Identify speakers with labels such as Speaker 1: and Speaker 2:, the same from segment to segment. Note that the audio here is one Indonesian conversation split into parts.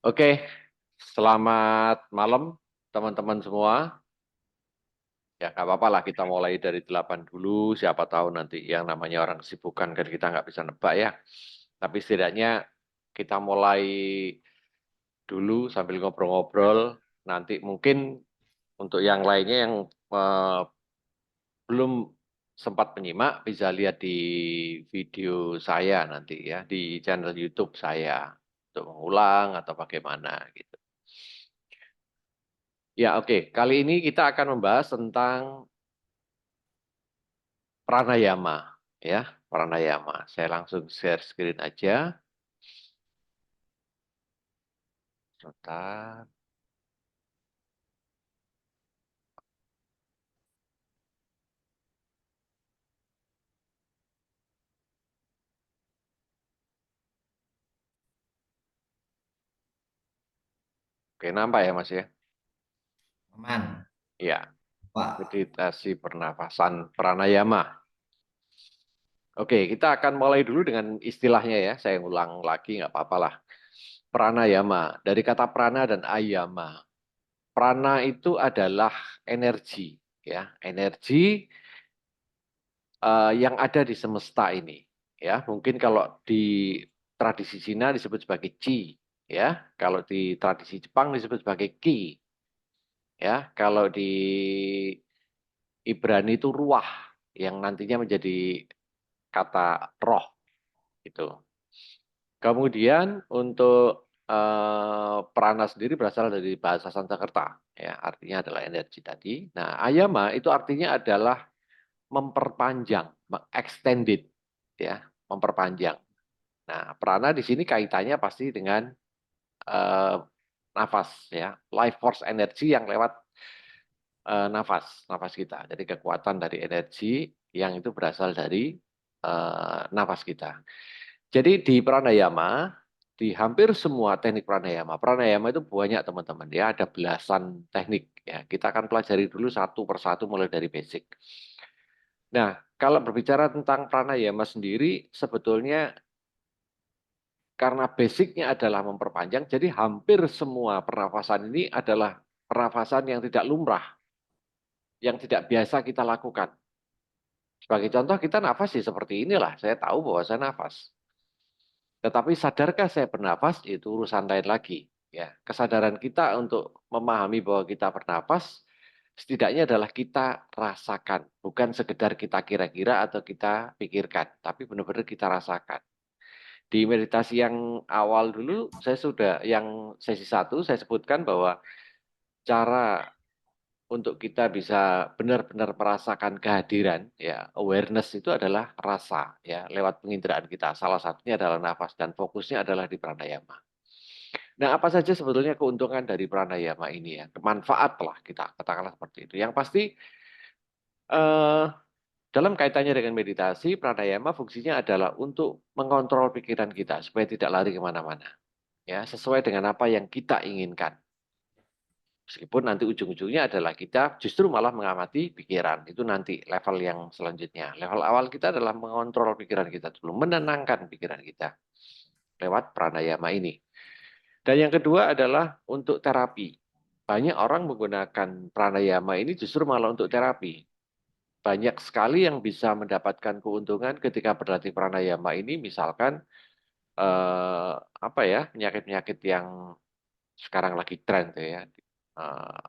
Speaker 1: Oke, selamat malam teman-teman semua. Ya, nggak apa-apa lah kita mulai dari 8 dulu, siapa tahu nanti yang namanya orang kesibukan kan kita nggak bisa nebak ya. Tapi setidaknya kita mulai dulu sambil ngobrol-ngobrol, nanti mungkin untuk yang lainnya yang eh, belum sempat menyimak bisa lihat di video saya nanti ya, di channel YouTube saya untuk mengulang atau bagaimana gitu. Ya, oke. Kali ini kita akan membahas tentang pranayama, ya, pranayama. Saya langsung share screen aja. Sebentar. Oke, nampak ya, Mas ya?
Speaker 2: Aman,
Speaker 1: Ya,
Speaker 2: Pak.
Speaker 1: meditasi pernafasan pranayama. Oke, kita akan mulai dulu dengan istilahnya ya. Saya ulang lagi, nggak apa-apa lah. Pranayama, dari kata prana dan ayama. Prana itu adalah energi, ya, energi yang ada di semesta ini. Ya, mungkin kalau di tradisi Cina disebut sebagai Qi, ya. Kalau di tradisi Jepang disebut sebagai Qi, ya. Kalau di Ibrani itu ruah yang nantinya menjadi kata roh itu. Kemudian untuk prana sendiri berasal dari bahasa Sanskerta, ya, artinya adalah energi tadi. Nah, ayama itu artinya adalah memperpanjang, extended, ya, memperpanjang. Nah, prana di sini kaitannya pasti dengan eh, nafas, ya, life force energi yang lewat nafas kita. Jadi kekuatan dari energi yang itu berasal dari nafas kita. Jadi di pranayama, di hampir semua teknik pranayama, pranayama itu banyak teman-teman, ya, ada belasan teknik. Ya, kita akan pelajari dulu satu persatu mulai dari basic. Nah, kalau berbicara tentang pranayama sendiri, sebetulnya karena basicnya adalah memperpanjang, jadi hampir semua pernafasan ini adalah pernafasan yang tidak lumrah, yang tidak biasa kita lakukan. Sebagai contoh, kita nafas sih seperti inilah, saya tahu bahwa saya nafas. Tetapi sadarkah saya bernafas, itu urusan lain lagi. Ya, kesadaran kita untuk memahami bahwa kita bernafas, setidaknya adalah kita rasakan, bukan sekedar kita kira-kira atau kita pikirkan, tapi benar-benar kita rasakan. Di meditasi yang awal dulu, saya sudah, yang sesi satu, saya sebutkan bahwa cara untuk kita bisa benar-benar merasakan kehadiran, ya, awareness itu adalah rasa, ya, lewat penginderaan kita. Salah satunya adalah nafas dan fokusnya adalah di pranayama. Nah, apa saja sebetulnya keuntungan dari pranayama ini ya? Manfaat lah kita katakanlah seperti itu. Yang pasti eh, dalam kaitannya dengan meditasi, pranayama fungsinya adalah untuk mengontrol pikiran kita supaya tidak lari kemana-mana. Ya, sesuai dengan apa yang kita inginkan. Meskipun nanti ujung-ujungnya adalah kita justru malah mengamati pikiran. Itu nanti level yang selanjutnya. Level awal kita adalah mengontrol pikiran kita dulu, menenangkan pikiran kita lewat pranayama ini. Dan yang kedua adalah untuk terapi. Banyak orang menggunakan pranayama ini justru malah untuk terapi. Banyak sekali yang bisa mendapatkan keuntungan ketika berlatih pranayama ini, misalkan apa ya, penyakit-penyakit yang sekarang lagi tren tuh ya, eh,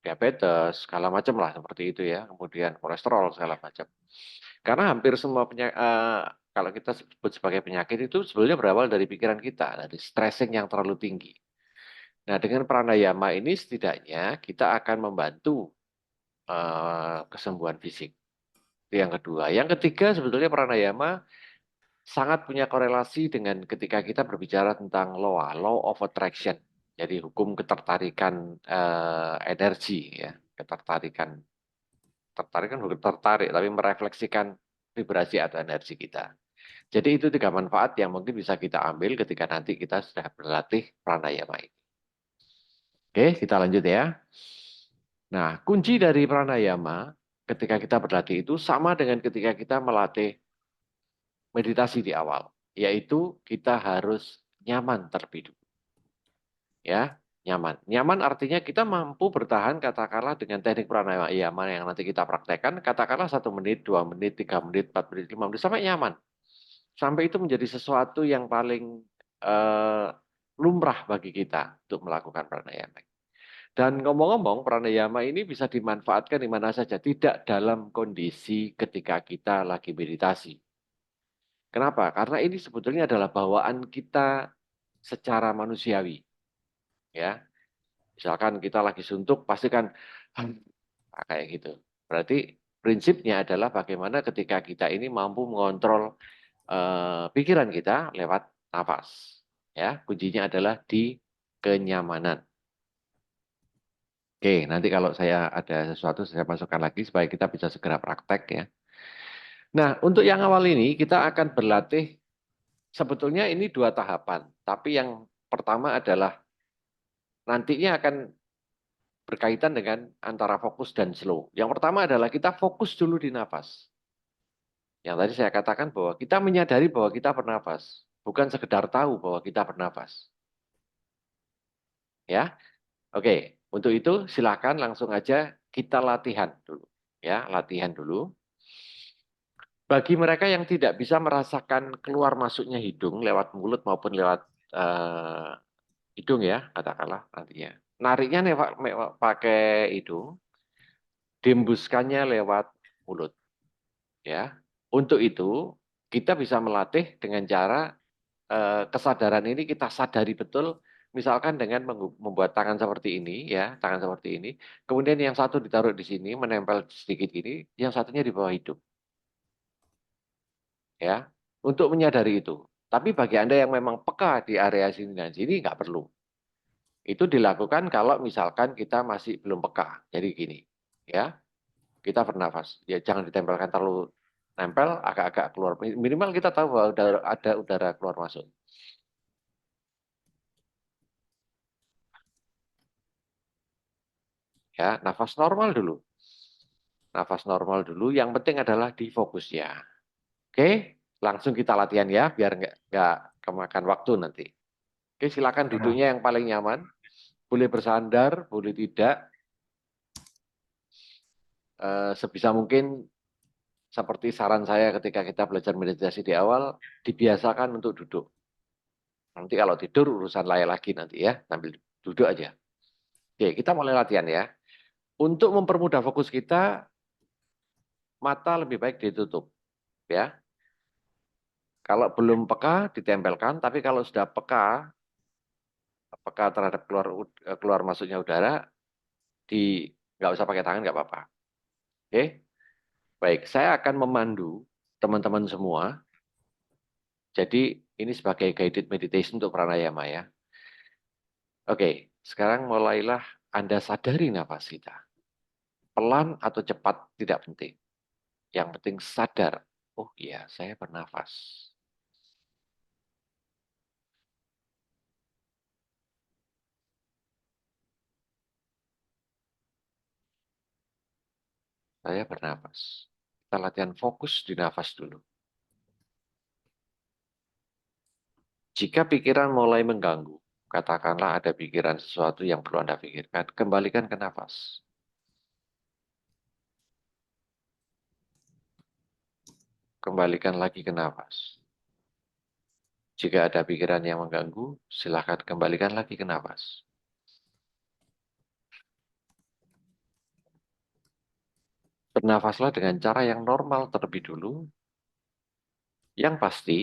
Speaker 1: diabetes, segala macam lah seperti itu ya, kemudian kolesterol segala macam. Karena hampir semua penyakit, kalau kita sebut sebagai penyakit itu sebenarnya berawal dari pikiran kita, dari stressing yang terlalu tinggi. Nah, dengan pranayama ini setidaknya kita akan membantu kesembuhan fisik. Itu yang kedua. Yang ketiga sebetulnya pranayama sangat punya korelasi dengan ketika kita berbicara tentang law of attraction. Jadi hukum ketertarikan energi ya, ketertarikan tertarik kan bukan tertarik, tapi merefleksikan vibrasi atau energi kita. Jadi itu tiga manfaat yang mungkin bisa kita ambil ketika nanti kita sudah berlatih pranayama ini. Oke, kita lanjut ya. Nah, kunci dari pranayama ketika kita berlatih itu sama dengan ketika kita melatih meditasi di awal, yaitu kita harus nyaman terlebih dulu. Ya, nyaman. Nyaman artinya kita mampu bertahan katakanlah dengan teknik pranayama yang nanti kita praktekkan, katakanlah 1 menit, 2 menit, 3 menit, 4 menit, 5 menit sampai nyaman. Sampai itu menjadi sesuatu yang paling eh, lumrah bagi kita untuk melakukan pranayama. Dan ngomong-ngomong, pranayama ini bisa dimanfaatkan di mana saja, tidak dalam kondisi ketika kita lagi meditasi. Kenapa? Karena ini sebetulnya adalah bawaan kita secara manusiawi, ya. Misalkan kita lagi suntuk, pasti kan kayak gitu. Berarti prinsipnya adalah bagaimana ketika kita ini mampu mengontrol pikiran kita lewat nafas. Ya, kuncinya adalah di kenyamanan. Oke, nanti kalau saya ada sesuatu saya masukkan lagi supaya kita bisa segera praktek ya. Nah, untuk yang awal ini kita akan berlatih sebetulnya ini 2 tahapan, tapi yang pertama adalah nantinya akan berkaitan dengan antara fokus dan slow. Yang pertama adalah kita fokus dulu di nafas. Yang tadi saya katakan bahwa kita menyadari bahwa kita bernafas, bukan sekedar tahu bahwa kita bernafas. Ya, oke. Untuk itu silakan langsung aja kita latihan dulu. Ya, latihan dulu. Bagi mereka yang tidak bisa merasakan keluar masuknya hidung lewat mulut maupun lewat eh, hidung ya, katakanlah nantinya. Nariknya pakai hidung, dihembuskannya lewat mulut. Ya, untuk itu kita bisa melatih dengan cara kesadaran ini kita sadari betul, misalkan dengan membuat tangan seperti ini, ya, tangan seperti ini. Kemudian yang satu ditaruh di sini, menempel sedikit ini, yang satunya di bawah hidung, ya, untuk menyadari itu. Tapi bagi Anda yang memang peka di area sini dan sini, nggak perlu. Itu dilakukan kalau misalkan kita masih belum peka. Jadi gini, ya, kita bernafas. Ya, jangan ditempelkan terlalu nempel, agak-agak keluar. Minimal kita tahu bahwa ada udara keluar masuk. Ya, nafas normal dulu. Nafas normal dulu. Yang penting adalah di fokus ya. Oke, langsung kita latihan ya, biar nggak kemakan waktu nanti. Oke, silakan duduknya yang paling nyaman. Boleh bersandar, boleh tidak. Sebisa mungkin seperti saran saya ketika kita belajar meditasi di awal, dibiasakan untuk duduk. Nanti kalau tidur urusan lain lagi nanti ya, sambil duduk aja. Oke, kita mulai latihan ya. Untuk mempermudah fokus kita, mata lebih baik ditutup ya. Kalau belum peka ditempelkan, tapi kalau sudah peka, peka terhadap keluar masuknya udara, nggak usah pakai tangan nggak apa-apa. Oke, baik. Saya akan memandu teman-teman semua. Jadi ini sebagai guided meditation untuk pranayama ya. Oke, sekarang mulailah Anda sadari nafas kita. Pelan atau cepat tidak penting. Yang penting sadar. Oh iya, saya bernafas. Saya bernafas. Kita latihan fokus di nafas dulu. Jika pikiran mulai mengganggu, katakanlah ada pikiran sesuatu yang perlu Anda pikirkan, kembalikan ke nafas. Kembalikan lagi ke nafas. Jika ada pikiran yang mengganggu, silakan kembalikan lagi ke nafas. Bernafaslah dengan cara yang normal terlebih dulu. Yang pasti,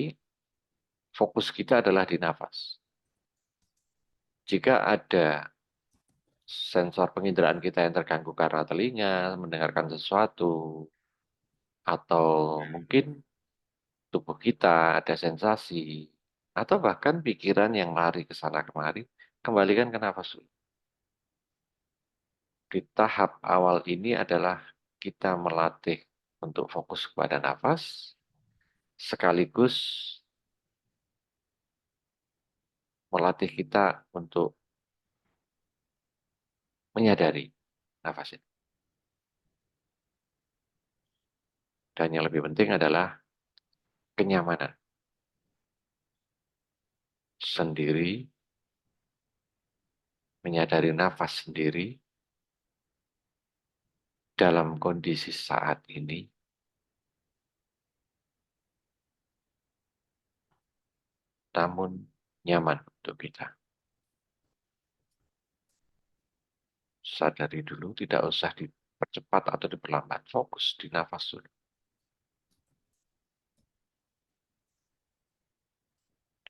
Speaker 1: fokus kita adalah di nafas. Jika ada sensor penginderaan kita yang terganggu karena telinga, mendengarkan sesuatu, atau mungkin tubuh kita ada sensasi, atau bahkan pikiran yang lari ke sana kemari, kembalikan ke nafas dulu. Di tahap awal ini adalah kita melatih untuk fokus kepada nafas, sekaligus melatih kita untuk menyadari nafas itu. Dan yang lebih penting adalah kenyamanan sendiri menyadari nafas sendiri dalam kondisi saat ini, namun nyaman untuk kita. Sadari dulu, tidak usah dipercepat atau diperlambat. Fokus di nafas dulu.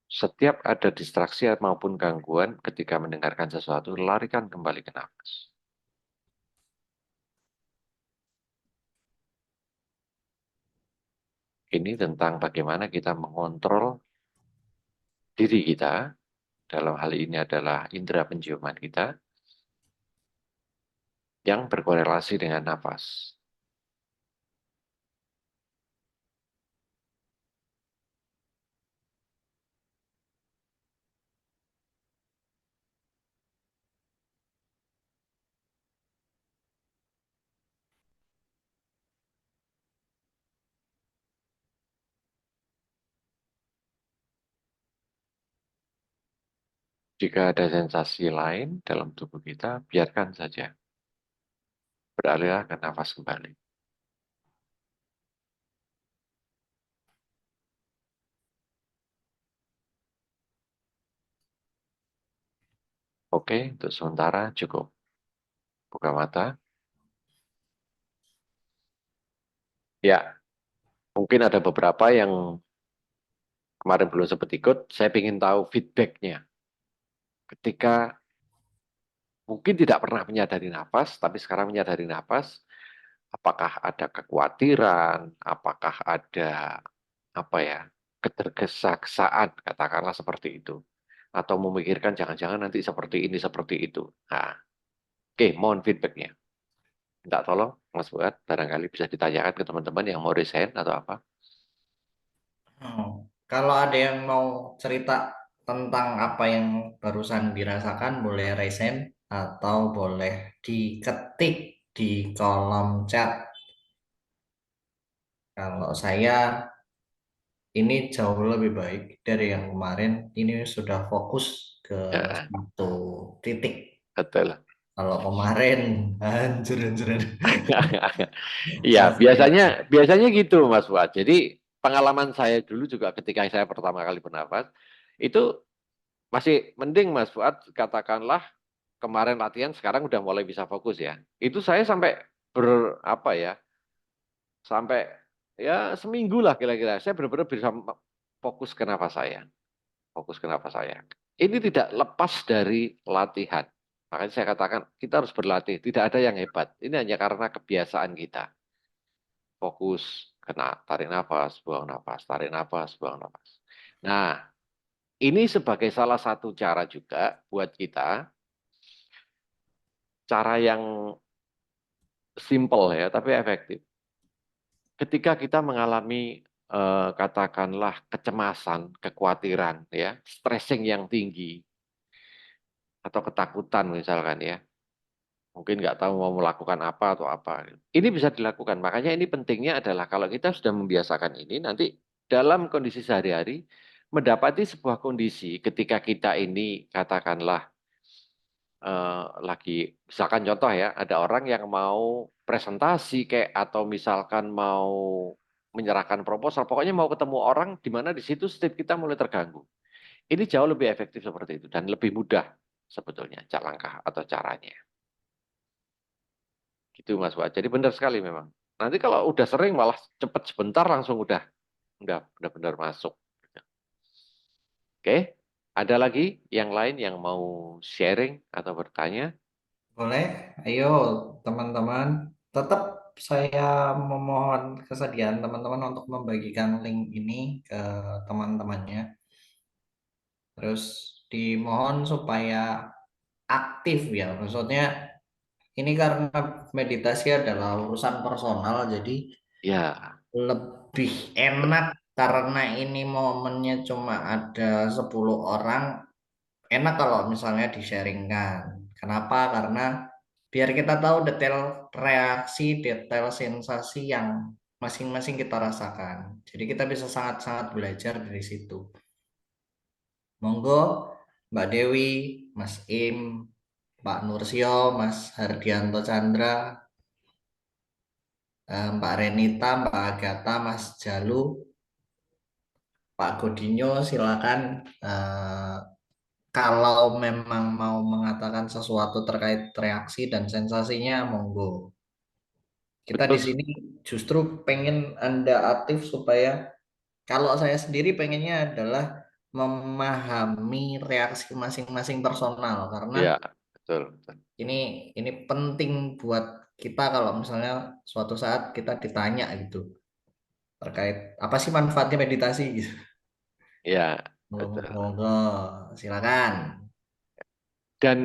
Speaker 1: Setiap ada distraksi maupun gangguan ketika mendengarkan sesuatu, larikan kembali ke nafas. Ini tentang bagaimana kita mengontrol diri kita, dalam hal ini adalah indera penciuman kita, yang berkorelasi dengan nafas. Jika ada sensasi lain dalam tubuh kita, biarkan saja. Beralihlah ke nafas kembali. Oke, untuk sementara cukup. Buka mata. Ya, mungkin ada beberapa yang kemarin belum sempat ikut. Saya ingin tahu feedbacknya. Ketika mungkin tidak pernah menyadari nafas, tapi sekarang menyadari nafas, apakah ada kekhawatiran, apakah ada apa ya, ketergesa-gesaan, katakanlah seperti itu. Atau memikirkan jangan-jangan nanti seperti ini, seperti itu. Nah, oke, mohon feedbacknya. Minta tolong, Mas Fuad, barangkali bisa ditanyakan ke teman-teman yang mau resign atau apa.
Speaker 2: Kalau ada yang mau cerita tentang apa yang barusan dirasakan, boleh resen atau boleh diketik di kolom chat. Kalau saya ini jauh lebih baik dari yang kemarin. Ini sudah fokus ke
Speaker 1: Ya,
Speaker 2: satu titik.
Speaker 1: betul.
Speaker 2: Kalau kemarin hancur hancuran.
Speaker 1: Iya,
Speaker 2: Selesai.
Speaker 1: biasanya gitu, Mas Fuad. Jadi pengalaman saya dulu juga ketika saya pertama kali bernafas, itu masih mending, Mas Fuad, katakanlah kemarin latihan, sekarang udah mulai bisa fokus ya. Itu saya sampai apa ya, sampai ya seminggu lah kira-kira. Saya benar-benar bisa fokus ke nafas saya. Fokus ke nafas saya. Ini tidak lepas dari latihan. Makanya saya katakan kita harus berlatih. Tidak ada yang hebat. Ini hanya karena kebiasaan kita. Fokus, kena tarik nafas, buang nafas, tarik nafas, buang nafas. Nah, ini sebagai salah satu cara juga buat kita, cara yang simple ya, tapi efektif. Ketika kita mengalami katakanlah kecemasan, kekhawatiran, ya, stressing yang tinggi atau ketakutan misalkan ya, mungkin nggak tahu mau melakukan apa atau apa. Ini bisa dilakukan. Makanya ini pentingnya adalah kalau kita sudah membiasakan ini, nanti dalam kondisi sehari-hari mendapati sebuah kondisi ketika kita ini katakanlah lagi, misalkan contoh ya, ada orang yang mau presentasi kayak atau misalkan mau menyerahkan proposal, pokoknya mau ketemu orang di mana di situ state kita mulai terganggu. Ini jauh lebih efektif seperti itu dan lebih mudah sebetulnya langkah atau caranya. Gitu Mas Wak. Jadi benar sekali memang. Nanti kalau udah sering malah cepat sebentar langsung udah benar masuk. Oke, ada lagi yang lain yang mau sharing atau bertanya?
Speaker 2: Boleh, ayo teman-teman. Tetap saya memohon kesediaan teman-teman untuk membagikan link ini ke teman-temannya. Terus dimohon supaya aktif ya. Maksudnya ini karena meditasi adalah urusan personal, jadi
Speaker 1: Ya,
Speaker 2: lebih enak karena ini momennya cuma ada 10 orang. Enak kalau misalnya di-sharingkan. Kenapa? Karena biar kita tahu detail reaksi, detail sensasi yang masing-masing kita rasakan. Jadi kita bisa sangat-sangat belajar dari situ. Monggo Mbak Dewi, Mas Im, Pak Nursio, Mas Hardianto Chandra, Mbak Renita, Mbak Agatha, Mas Jalu, Pak Godinyo, silakan. eh, Kalau memang mau mengatakan sesuatu terkait reaksi dan sensasinya, monggo. Kita di
Speaker 1: Betul.
Speaker 2: sini justru pengen Anda aktif supaya kalau saya sendiri pengennya adalah memahami reaksi masing-masing personal karena
Speaker 1: Ya, betul, betul.
Speaker 2: ini ini penting buat kita kalau misalnya suatu saat kita ditanya gitu terkait apa sih manfaatnya meditasi gitu.
Speaker 1: Ya,
Speaker 2: Monggo,
Speaker 1: betul.
Speaker 2: monggo, silakan.
Speaker 1: Dan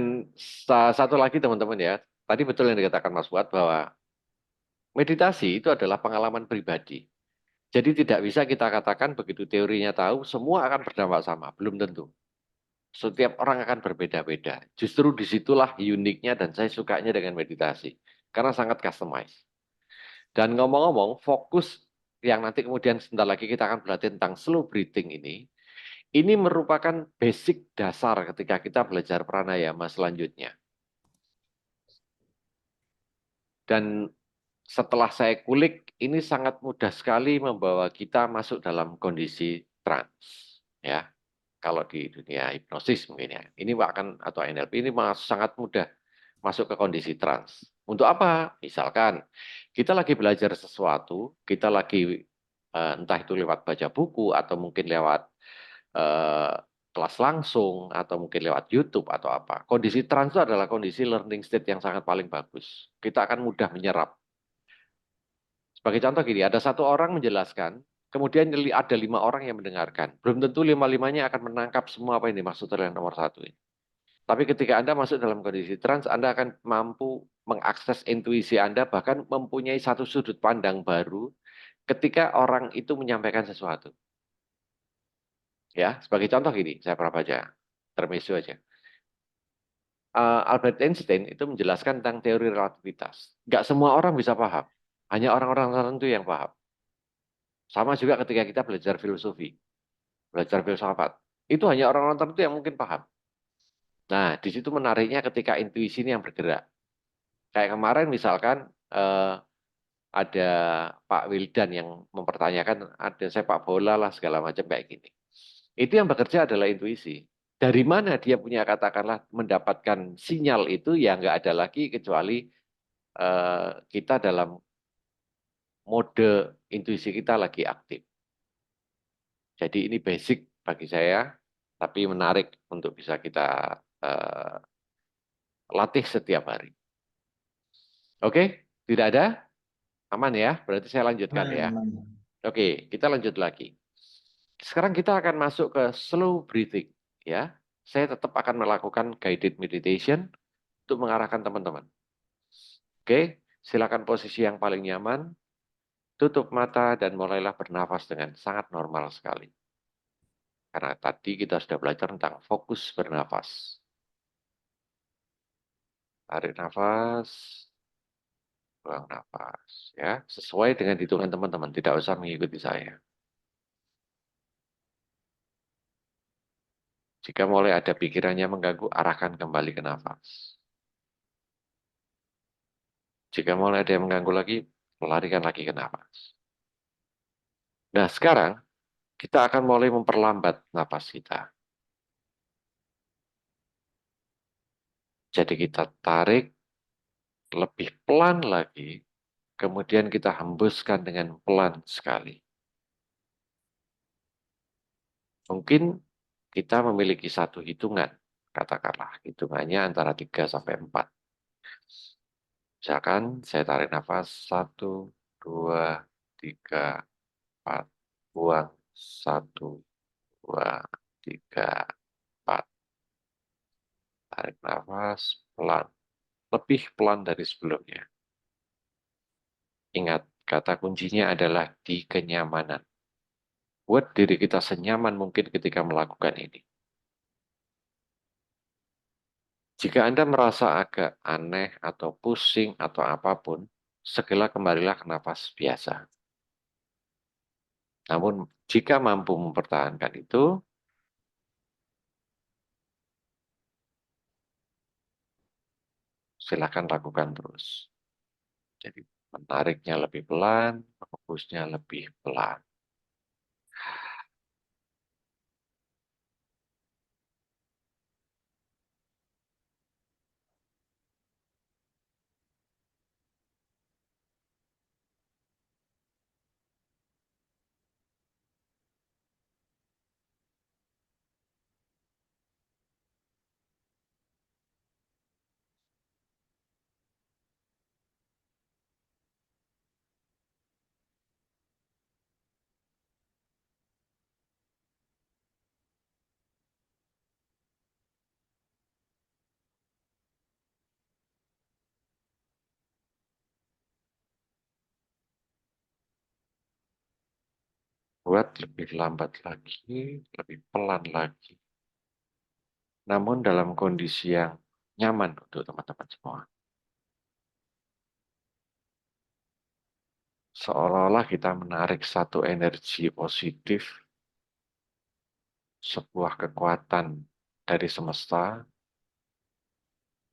Speaker 1: satu lagi teman-teman ya, tadi betul yang dikatakan Mas Fuad bahwa meditasi itu adalah pengalaman pribadi. Jadi tidak bisa kita katakan begitu teorinya tahu, semua akan berdampak sama. Belum tentu. Setiap orang akan berbeda-beda. Justru disitulah uniknya dan saya sukanya dengan meditasi. Karena sangat customized. Dan ngomong-ngomong, fokus yang nanti kemudian sebentar lagi kita akan belajar tentang slow breathing ini merupakan basic dasar ketika kita belajar pranayama selanjutnya. Dan setelah saya kulik, ini sangat mudah sekali membawa kita masuk dalam kondisi trance. Ya, kalau di dunia hipnosis mungkin ya. Ini akan atau NLP ini sangat mudah masuk ke kondisi trance. Untuk apa? Misalkan kita lagi belajar sesuatu, kita lagi entah itu lewat baca buku atau mungkin lewat eh, kelas langsung atau mungkin lewat YouTube atau apa. Kondisi trance itu adalah kondisi learning state yang sangat paling bagus. Kita akan mudah menyerap. Sebagai contoh gini, ada satu orang menjelaskan, kemudian ada 5 orang yang mendengarkan. Belum tentu lima-limanya akan menangkap semua apa yang dimaksud oleh nomor satu ini. Tapi ketika Anda masuk dalam kondisi trans, Anda akan mampu mengakses intuisi Anda, bahkan mempunyai satu sudut pandang baru ketika orang itu menyampaikan sesuatu. Ya, sebagai contoh gini, saya pernah baca, termesu aja. Albert Einstein itu menjelaskan tentang teori relativitas. Nggak semua orang bisa paham, hanya orang-orang tertentu yang paham. Sama juga ketika kita belajar filosofi, belajar filsafat. Itu hanya orang-orang tertentu yang mungkin paham. Nah, di situ menariknya ketika intuisi ini yang bergerak. Kayak kemarin misalkan eh, ada Pak Wildan yang mempertanyakan ada sepak bola lah segala macam kayak gini. Itu yang bekerja adalah intuisi. Dari mana dia punya katakanlah mendapatkan sinyal itu ya nggak ada lagi kecuali kita dalam mode intuisi kita lagi aktif. Jadi ini basic bagi saya, tapi menarik untuk bisa kita eh, latih setiap hari. Oke, tidak ada? Aman ya? Berarti saya lanjutkan
Speaker 2: Aman,
Speaker 1: ya.
Speaker 2: aman.
Speaker 1: Oke, kita lanjut lagi. Sekarang kita akan masuk ke slow breathing. Ya, saya tetap akan melakukan guided meditation untuk mengarahkan teman-teman. Oke, silakan posisi yang paling nyaman, tutup mata dan mulailah bernafas dengan sangat normal sekali. Karena tadi kita sudah belajar tentang fokus bernafas. Tarik nafas, buang nafas. Ya, sesuai dengan hitungan teman-teman, tidak usah mengikuti saya. Jika mulai ada pikirannya mengganggu, arahkan kembali ke nafas. Jika mulai ada yang mengganggu lagi, larikan lagi ke nafas. Nah, sekarang kita akan mulai memperlambat nafas kita. Jadi kita tarik lebih pelan lagi, kemudian kita hembuskan dengan pelan sekali. Mungkin kita memiliki satu hitungan, katakanlah hitungannya antara 3 sampai 4. Misalkan saya tarik nafas 1, 2, 3, 4. Buang 1, 2, 3, 4. Tarik nafas pelan. Lebih pelan dari sebelumnya. Ingat, kata kuncinya adalah di kenyamanan. Buat diri kita senyaman mungkin ketika melakukan ini. Jika Anda merasa agak aneh atau pusing atau apapun, segera kembalilah ke nafas biasa. Namun, jika mampu mempertahankan itu, silakan lakukan terus. Jadi menariknya lebih pelan, hembusnya lebih pelan. Buat lebih lambat lagi, lebih pelan lagi. Namun dalam kondisi yang nyaman untuk teman-teman semua. Seolah-olah kita menarik satu energi positif, sebuah kekuatan dari semesta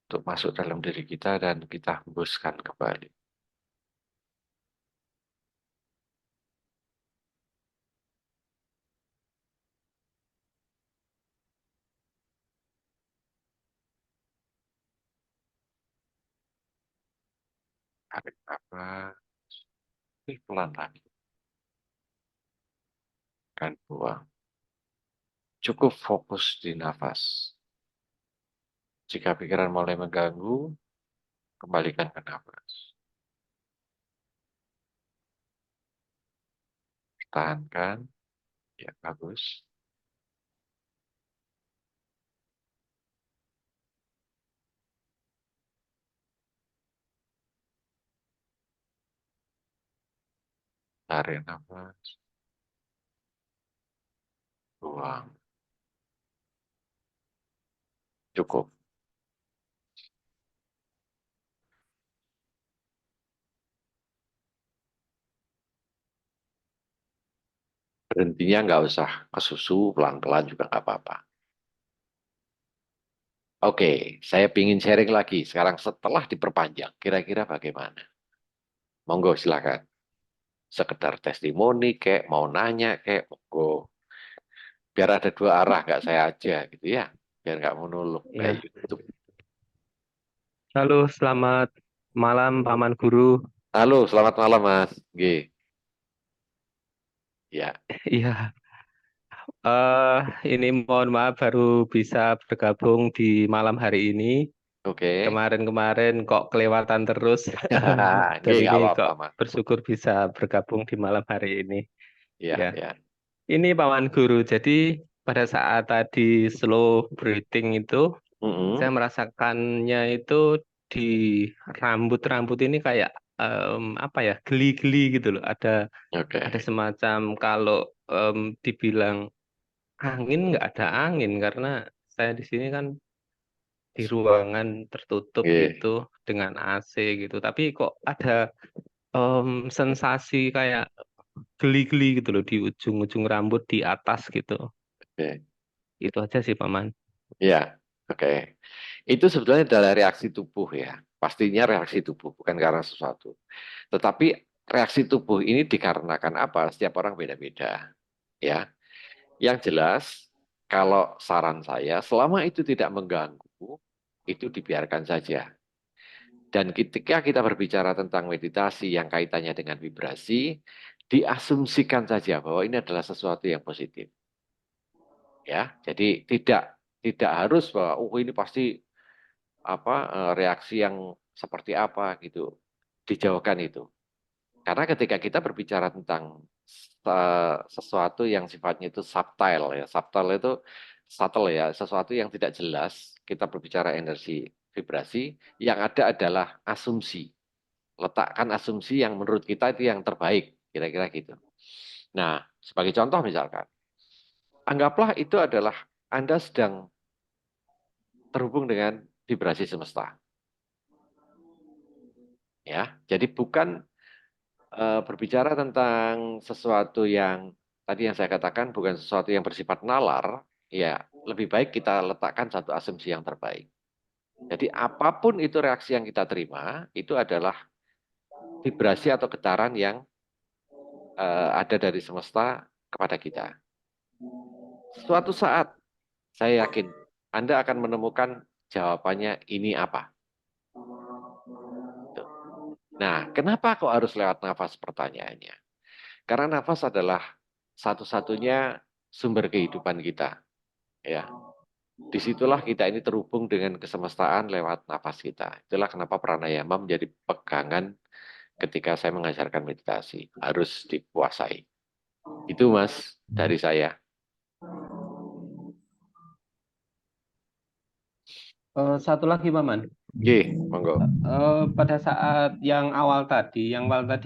Speaker 1: untuk masuk dalam diri kita dan kita hembuskan kembali. Tarik nafas, lebih pelan lagi. Dan buang. Cukup fokus di nafas. Jika pikiran mulai mengganggu, kembalikan ke nafas. Tahankan, ya bagus. Tarik nafas, buang. Cukup. Berhentinya nggak usah ke susu, pelan-pelan juga nggak apa-apa. Oke, saya pingin sharing lagi. Sekarang setelah diperpanjang, kira-kira bagaimana? Monggo silakan. Sekedar testimoni kek, mau nanya kek, monggo. Biar ada dua arah, nggak saya aja gitu ya. Biar nggak monolog kayak
Speaker 3: Ya,
Speaker 1: YouTube.
Speaker 3: halo, selamat malam Paman Guru.
Speaker 1: Halo, selamat malam Mas. G. Ya,
Speaker 3: Iya, ini mohon maaf baru bisa bergabung di malam hari ini.
Speaker 1: oke.
Speaker 3: Kemarin-kemarin kok kelewatan terus,
Speaker 1: G
Speaker 3: dan
Speaker 1: nggak
Speaker 3: ini
Speaker 1: apa-apa
Speaker 3: kok
Speaker 1: Mas.
Speaker 3: bersyukur bisa bergabung di malam hari ini.
Speaker 1: Ya,
Speaker 3: Ya,
Speaker 1: ya.
Speaker 3: ini Paman Guru. Jadi pada saat tadi slow breathing itu, saya
Speaker 1: Mm-mm.
Speaker 3: merasakannya itu di rambut-rambut ini kayak apa ya, geli-geli gitu loh. Ada
Speaker 1: Oke.
Speaker 3: semacam kalau dibilang angin nggak ada angin karena saya di sini kan di ruangan tertutup
Speaker 1: G.
Speaker 3: gitu dengan AC gitu. Tapi kok ada sensasi kayak geli-geli gitu loh di ujung-ujung rambut di atas gitu.
Speaker 1: Oke.
Speaker 3: Itu aja sih Paman.
Speaker 1: Ya, oke. Itu sebetulnya adalah reaksi tubuh ya. Pastinya reaksi tubuh, bukan karena sesuatu. Tetapi reaksi tubuh ini dikarenakan apa? Setiap orang beda-beda. Ya, yang jelas, kalau saran saya, selama itu tidak mengganggu, itu dibiarkan saja. Dan ketika kita berbicara tentang meditasi yang kaitannya dengan vibrasi, diasumsikan saja bahwa ini adalah sesuatu yang positif. Ya, jadi tidak harus bahwa ini pasti apa reaksi yang seperti apa gitu. Dijauhkan itu. Karena ketika kita berbicara tentang sesuatu yang sifatnya itu subtle ya, subtle itu subtle ya, sesuatu yang tidak jelas, kita berbicara energi vibrasi, yang ada adalah asumsi. Letakkan asumsi yang menurut kita itu yang terbaik, kira-kira gitu. Nah, sebagai contoh misalkan, anggaplah itu adalah Anda sedang terhubung dengan vibrasi semesta. Ya, jadi bukan berbicara tentang sesuatu yang tadi yang saya katakan bukan sesuatu yang bersifat nalar, ya lebih baik kita letakkan satu asumsi yang terbaik. Jadi apapun itu reaksi yang kita terima, itu adalah vibrasi atau getaran yang ada dari semesta kepada kita. Suatu saat, saya yakin Anda akan menemukan jawabannya ini apa. Tuh. Nah, kenapa kok harus lewat nafas pertanyaannya? Karena nafas adalah satu-satunya sumber kehidupan kita. Ya, disitulah kita ini terhubung dengan kesemestaan lewat nafas kita. Itulah kenapa pranayama menjadi pegangan ketika saya mengajarkan meditasi. Harus dikuasai. Itu Mas, dari saya.
Speaker 3: Satu lagi, Paman.
Speaker 1: Oke, monggo.
Speaker 3: Pada saat yang awal tadi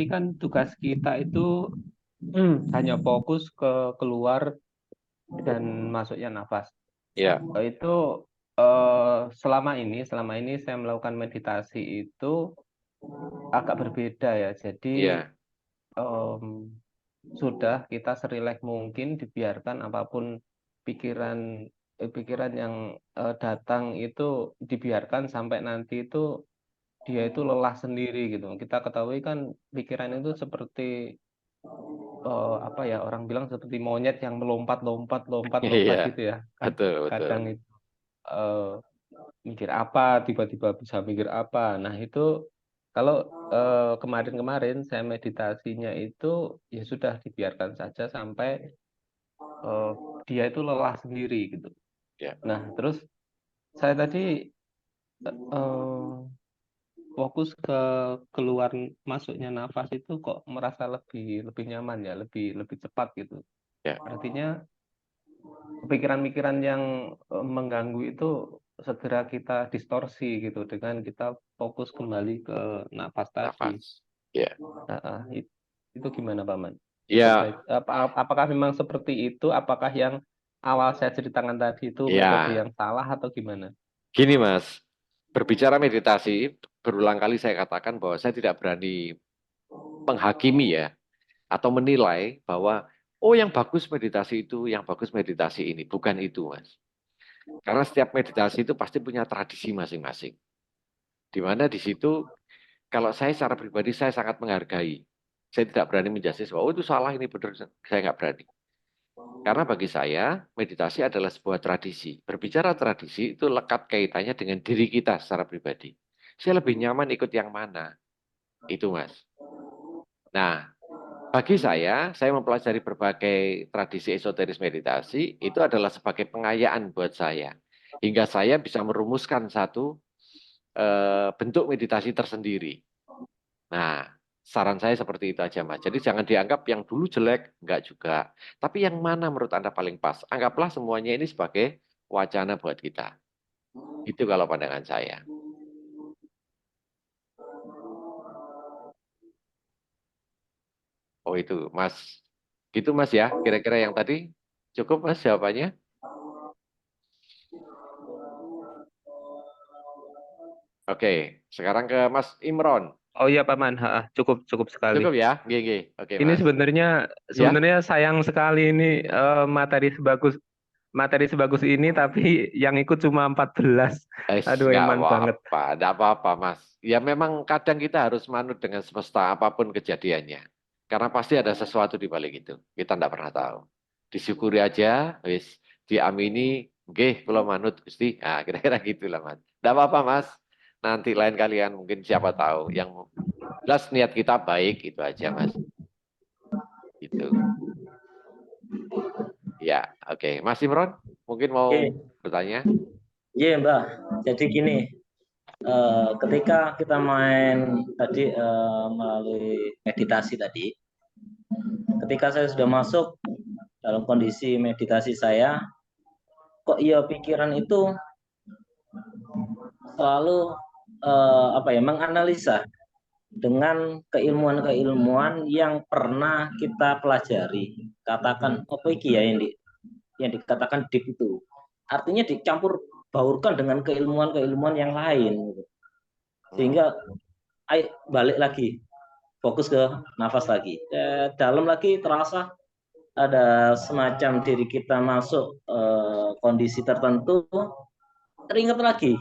Speaker 3: kan tugas kita itu hanya fokus ke keluar dan masuknya nafas.
Speaker 1: Ya,
Speaker 3: Itu selama ini saya melakukan meditasi itu agak berbeda ya. Jadi
Speaker 1: ya,
Speaker 3: em, sudah kita serileks mungkin dibiarkan apapun pikiran yang datang itu dibiarkan sampai nanti itu dia itu lelah sendiri gitu. Kita ketahui kan pikiran itu seperti apa ya, orang bilang seperti monyet yang melompat
Speaker 1: iya,
Speaker 3: gitu ya.
Speaker 1: betul, betul.
Speaker 3: Kadang itu eh, mikir apa, tiba-tiba bisa mikir apa. Nah, itu kalau kemarin-kemarin saya meditasinya itu ya sudah dibiarkan saja sampai eh, dia itu lelah sendiri gitu.
Speaker 1: Ya,
Speaker 3: Nah, terus saya tadi eh, fokus ke keluar masuknya nafas itu kok merasa lebih lebih nyaman ya, lebih lebih cepat gitu.
Speaker 1: ya,
Speaker 3: Artinya pikiran-pikiran yang mengganggu itu segera kita distorsi gitu dengan kita fokus kembali ke napas tadi.
Speaker 1: nafas. Ya,
Speaker 3: Nah, itu gimana, Paman?
Speaker 1: ya,
Speaker 3: Apakah memang seperti itu? Apakah yang awal saya ceritakan tadi itu metode
Speaker 1: ya.
Speaker 3: yang salah atau gimana?
Speaker 1: Gini Mas, berbicara meditasi, berulang kali saya katakan bahwa saya tidak berani menghakimi ya, atau menilai bahwa, oh yang bagus meditasi itu, yang bagus meditasi ini. Bukan itu Mas. Karena setiap meditasi itu pasti punya tradisi masing-masing. Di mana di situ, kalau saya secara pribadi, saya sangat menghargai. Saya tidak berani menjudge bahwa, oh itu salah, ini benar. Saya nggak berani. Karena bagi saya, meditasi adalah sebuah tradisi. Berbicara tradisi itu lekat kaitannya dengan diri kita secara pribadi. Saya lebih nyaman ikut yang mana? Itu, Mas. Nah, bagi saya mempelajari berbagai tradisi esoteris meditasi, itu adalah sebagai pengayaan buat saya. Hingga saya bisa merumuskan satu bentuk meditasi tersendiri. Nah, saran saya seperti itu aja, Mas. Jadi jangan dianggap yang dulu jelek, enggak juga. Tapi yang mana menurut Anda paling pas? Anggaplah semuanya ini sebagai wacana buat kita. Itu kalau pandangan saya. Oh itu, Mas. Gitu, Mas ya. Kira-kira yang tadi cukup, Mas, jawabannya? Oke, sekarang ke Mas Imron.
Speaker 3: Oh iya, Paman, cukup cukup sekali.
Speaker 1: Cukup ya? GG. Oke,
Speaker 3: Ini
Speaker 1: Mas. Ya?
Speaker 3: sebenarnya sayang sekali ini materi sebagus ini tapi yang ikut cuma 14. Aduh,
Speaker 1: Nggak
Speaker 3: eman banget.
Speaker 1: apa-apa, nggak apa-apa, Mas. Ya memang kadang kita harus manut dengan semesta apapun kejadiannya. Karena pasti ada sesuatu di balik itu. Kita nggak pernah tahu. Disyukuri aja, wis diamini, nggih, kalau manut Gusti. Nah, kira-kira gitulah, Mas. Nggak apa-apa, Mas. Nanti lain kalian mungkin siapa tahu. Yang jelas niat kita baik, itu aja, Mas. Gitu. Ya, oke. Mas Imron, mungkin mau
Speaker 4: Oke,
Speaker 1: bertanya?
Speaker 4: iya Mbak. Jadi gini, ketika kita main tadi melalui meditasi tadi, ketika saya sudah masuk dalam kondisi meditasi saya, kok iya pikiran itu selalu apa ya, menganalisa dengan keilmuan-keilmuan yang pernah kita pelajari. Katakan apa iki ya yang dikatakan deep itu. Artinya dicampur baurkan dengan keilmuan-keilmuan yang lain gitu. Sehingga ayo balik lagi, fokus ke nafas lagi. Dalam lagi terasa ada semacam diri kita masuk kondisi tertentu, teringat lagi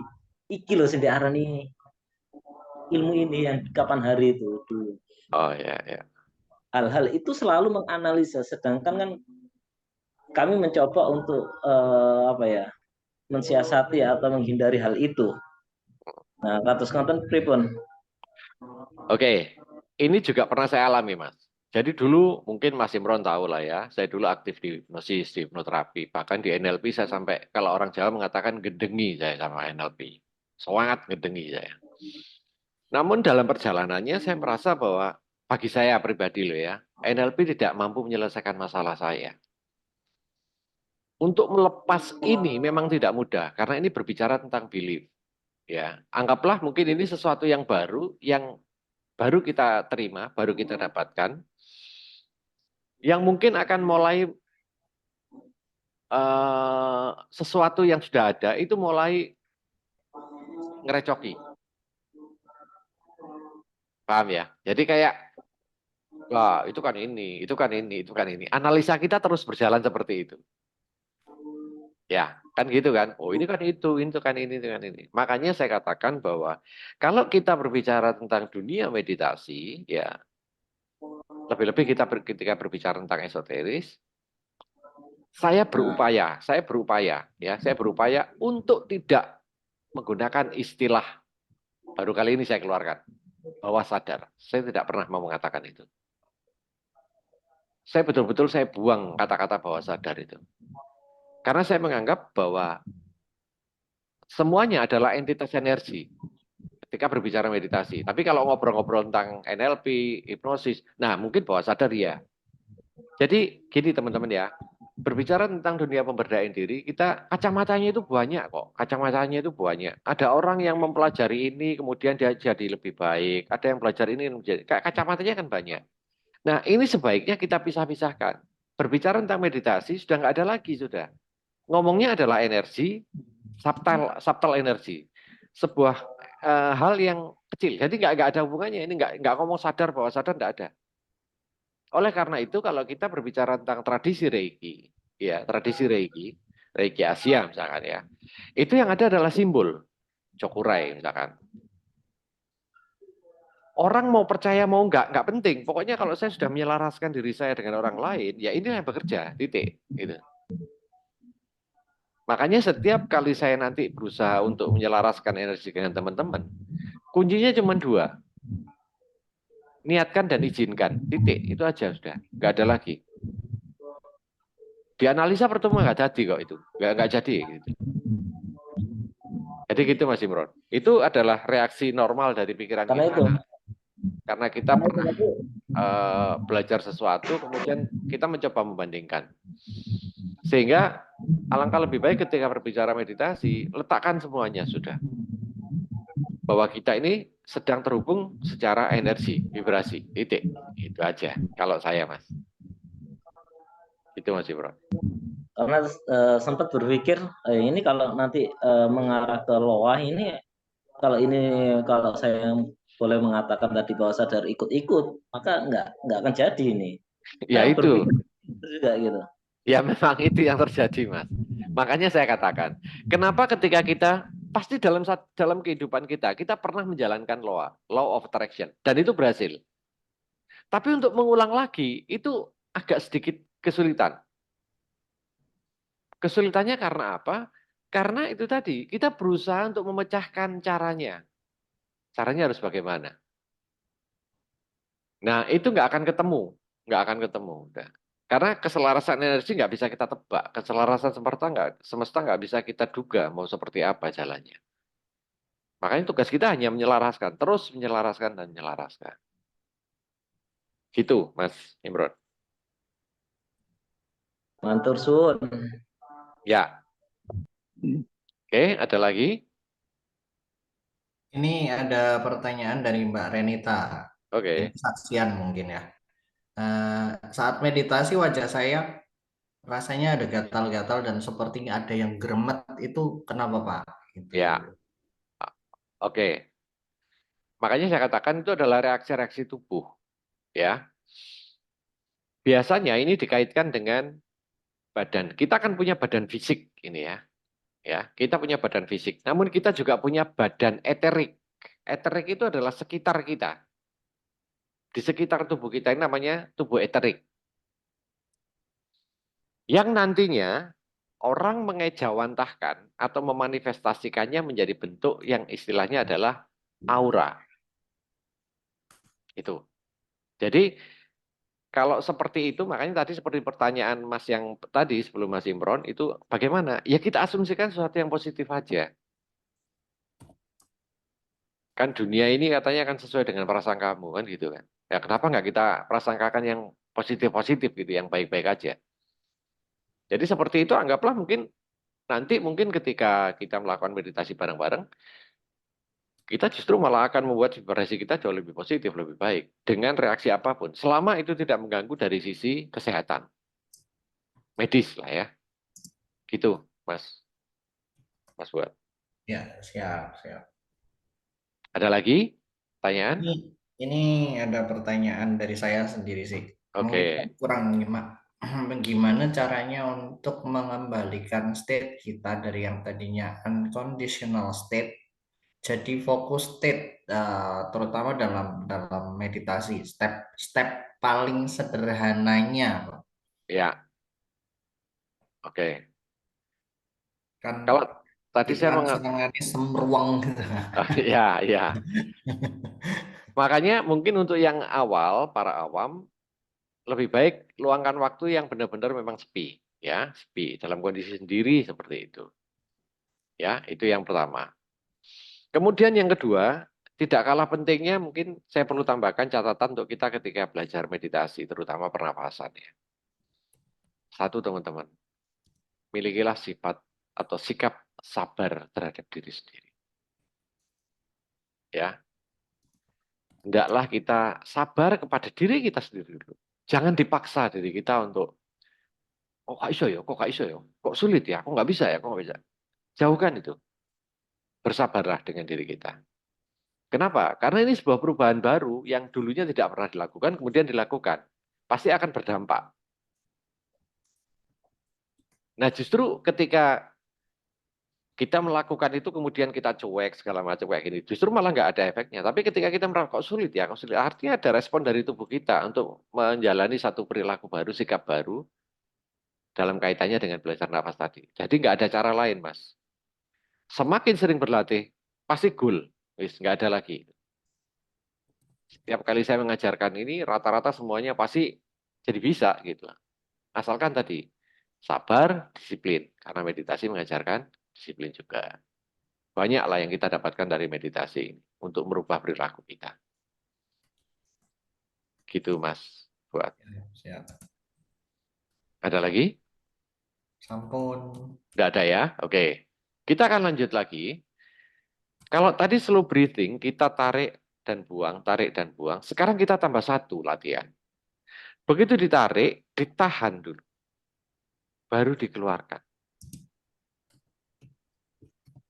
Speaker 4: iki loh sing diarani ilmu ini yang kapan hari itu dulu.
Speaker 1: Oh ya, ya.
Speaker 4: Hal-hal itu selalu menganalisa, sedangkan kan kami mencoba untuk apa ya, mensiasati atau menghindari hal itu. Nah, kados ngoten pripun?
Speaker 1: Oke, ini juga pernah saya alami, Mas. Jadi dulu mungkin Mas Imron tahu lah ya, saya dulu aktif di hipnosis, di hipnoterapi. Bahkan di NLP saya sampai, kalau orang Jawa mengatakan gedengi saya sama NLP. Sangat gedengi saya. Namun dalam perjalanannya saya merasa bahwa bagi saya pribadi loh ya, NLP tidak mampu menyelesaikan masalah saya. Untuk melepas ini memang tidak mudah, karena ini berbicara tentang belief. Ya, anggaplah mungkin ini sesuatu yang baru kita terima, baru kita dapatkan, yang mungkin akan mulai sesuatu yang sudah ada itu mulai ngerecoki. Paham ya? Jadi kayak, wah itu kan ini, itu kan ini, itu kan ini. Analisa kita terus berjalan seperti itu. Ya, kan gitu kan? Oh ini kan itu kan ini, itu kan ini. Makanya saya katakan bahwa kalau kita berbicara tentang dunia meditasi, ya lebih-lebih kita ketika berbicara tentang esoteris, saya berupaya untuk tidak menggunakan istilah baru kali ini saya keluarkan bawah sadar. Saya tidak pernah mau mengatakan itu. Saya betul-betul saya buang kata-kata bawah sadar itu. Karena saya menganggap bahwa semuanya adalah entitas energi ketika berbicara meditasi. Tapi kalau ngobrol-ngobrol tentang NLP, hipnosis, nah mungkin bawah sadar ya. Jadi gini teman-teman ya, berbicara tentang dunia pemberdayaan diri, kita kacamatanya itu banyak kok. Kacamatanya itu banyak. Ada orang yang mempelajari ini, kemudian dia jadi lebih baik. Ada yang belajar ini, kacamatanya kan banyak. Nah ini sebaiknya kita pisah-pisahkan. Berbicara tentang meditasi sudah nggak ada lagi sudah. Ngomongnya adalah energi, subtle energi. Sebuah hal yang kecil. Jadi nggak ada hubungannya. Ini nggak ngomong sadar bahwa sadar nggak ada. Oleh karena itu kalau kita berbicara tentang tradisi Reiki, ya tradisi Reiki, Reiki Asia misalkan ya, itu yang ada adalah simbol Chokurai misalkan. Orang mau percaya mau nggak penting. Pokoknya kalau saya sudah menyelaraskan diri saya dengan orang lain, ya ini yang bekerja, titik. Gitu. Makanya setiap kali saya nanti berusaha untuk menyelaraskan energi dengan teman-teman, kuncinya cuma dua. Niatkan dan izinkan, titik. Itu aja sudah, nggak ada lagi. Dianalisa pertemuan nggak jadi kok itu, nggak jadi. Gitu. Jadi gitu Mas Imron. Itu adalah reaksi normal dari pikiran
Speaker 4: Karena
Speaker 1: kita.
Speaker 4: itu
Speaker 1: Karena kita pernah belajar sesuatu, kemudian kita mencoba membandingkan. Sehingga alangkah lebih baik ketika berbicara meditasi, letakkan semuanya sudah. Bahwa kita ini sedang terhubung secara energi, vibrasi, titik. Itu aja kalau saya Mas. Itu Mas Imron.
Speaker 4: karena sempat berpikir ini kalau nanti mengarah ke loa ini, kalau saya boleh mengatakan tadi bahwa sadar ikut-ikut, maka nggak akan jadi ini.
Speaker 1: Ya
Speaker 4: Saya
Speaker 1: itu.
Speaker 4: berpikir juga gitu.
Speaker 1: Ya memang itu yang terjadi Mas. Makanya saya katakan, kenapa ketika kita pasti dalam kehidupan kita pernah menjalankan law of attraction dan itu berhasil. Tapi untuk mengulang lagi itu agak sedikit kesulitan. Kesulitannya karena apa? Karena itu tadi kita berusaha untuk memecahkan caranya. Caranya harus bagaimana? Nah itu nggak akan ketemu, nggak akan ketemu. Udah. Karena keselarasan energi nggak bisa kita tebak, keselarasan semesta nggak bisa kita duga mau seperti apa jalannya. Makanya tugas kita hanya menyelaraskan, terus menyelaraskan dan menyelaraskan. Gitu, Mas Imron.
Speaker 4: Mantur suwun.
Speaker 1: Ya. Oke, ada lagi?
Speaker 2: Ini ada pertanyaan dari Mbak Renita. Ini
Speaker 1: Oke.
Speaker 2: kesaksian mungkin ya. Saat meditasi wajah saya rasanya ada gatal-gatal dan sepertinya ada yang geremet. Itu kenapa Pak?
Speaker 1: Ya.
Speaker 2: Gitu.
Speaker 1: Oke. Makanya saya katakan itu adalah reaksi-reaksi tubuh. Ya. Biasanya ini dikaitkan dengan badan. Kita kan punya badan fisik ini ya. Ya, kita punya badan fisik, namun kita juga punya badan eterik. Eterik itu adalah sekitar kita. Di sekitar tubuh kita ini namanya tubuh eterik. Yang nantinya orang mengejawantahkan atau memanifestasikannya menjadi bentuk yang istilahnya adalah aura. Itu. Jadi kalau seperti itu, makanya tadi seperti pertanyaan Mas yang tadi sebelum Mas Imron, itu bagaimana? Ya kita asumsikan sesuatu yang positif aja. Kan dunia ini katanya kan sesuai dengan prasangkamu, kan gitu kan. Ya kenapa nggak kita prasangkakan yang positif-positif gitu, yang baik-baik aja. Jadi seperti itu anggaplah mungkin ketika kita melakukan meditasi bareng-bareng, kita justru malah akan membuat vibrasi kita jauh lebih positif, lebih baik. Dengan reaksi apapun. Selama itu tidak mengganggu dari sisi kesehatan. Medis lah ya. Gitu, Mas. Mas Buat.
Speaker 2: Ya, siap, siap.
Speaker 1: Ada lagi pertanyaan?
Speaker 2: Ini ada pertanyaan dari saya sendiri sih.
Speaker 1: Oke.
Speaker 2: Mungkin kurang gimana caranya untuk mengembalikan state kita dari yang tadinya unconditional state jadi fokus state, terutama dalam dalam meditasi. Step paling sederhananya, Pak.
Speaker 1: Ya, oke.
Speaker 2: Kan
Speaker 1: Kalau tadi saya
Speaker 2: pikiran senangannya semruang gitu.
Speaker 1: ya, ya. Makanya mungkin untuk yang awal, para awam, lebih baik luangkan waktu yang benar-benar memang sepi. Ya, sepi. Dalam kondisi sendiri seperti itu. Ya, itu yang pertama. Kemudian yang kedua, tidak kalah pentingnya mungkin saya perlu tambahkan catatan untuk kita ketika belajar meditasi, terutama pernapasan ya. Satu teman-teman, milikilah sifat atau sikap sabar terhadap diri sendiri. Ya, hendaklah kita sabar kepada diri kita sendiri dulu. Jangan dipaksa diri kita untuk, oh kok iso ya, kok gak iso ya, kok sulit ya, kok nggak bisa ya, kok nggak bisa. Jauhkan itu. Bersabarlah dengan diri kita. Kenapa? Karena ini sebuah perubahan baru yang dulunya tidak pernah dilakukan, kemudian dilakukan. Pasti akan berdampak. Nah justru ketika kita melakukan itu kemudian kita cuek segala macam kayak gini, justru malah nggak ada efeknya. Tapi ketika kita merasa kok sulit ya, kok sulit. Artinya ada respon dari tubuh kita untuk menjalani satu perilaku baru, sikap baru dalam kaitannya dengan belajar nafas tadi. Jadi nggak ada cara lain, Mas. Semakin sering berlatih, pasti goal. Wis, nggak ada lagi. Setiap kali saya mengajarkan ini, rata-rata semuanya pasti jadi bisa gitu. Asalkan tadi sabar, disiplin. Karena meditasi mengajarkan disiplin juga. Banyaklah yang kita dapatkan dari meditasi ini untuk merubah perilaku kita. Gitu Mas. Buat.
Speaker 2: Siap.
Speaker 1: Ada lagi?
Speaker 2: Sampun.
Speaker 1: Nggak ada ya? Oke. Kita akan lanjut lagi. Kalau tadi slow breathing, kita tarik dan buang. Sekarang kita tambah satu latihan. Begitu ditarik, ditahan dulu. Baru dikeluarkan.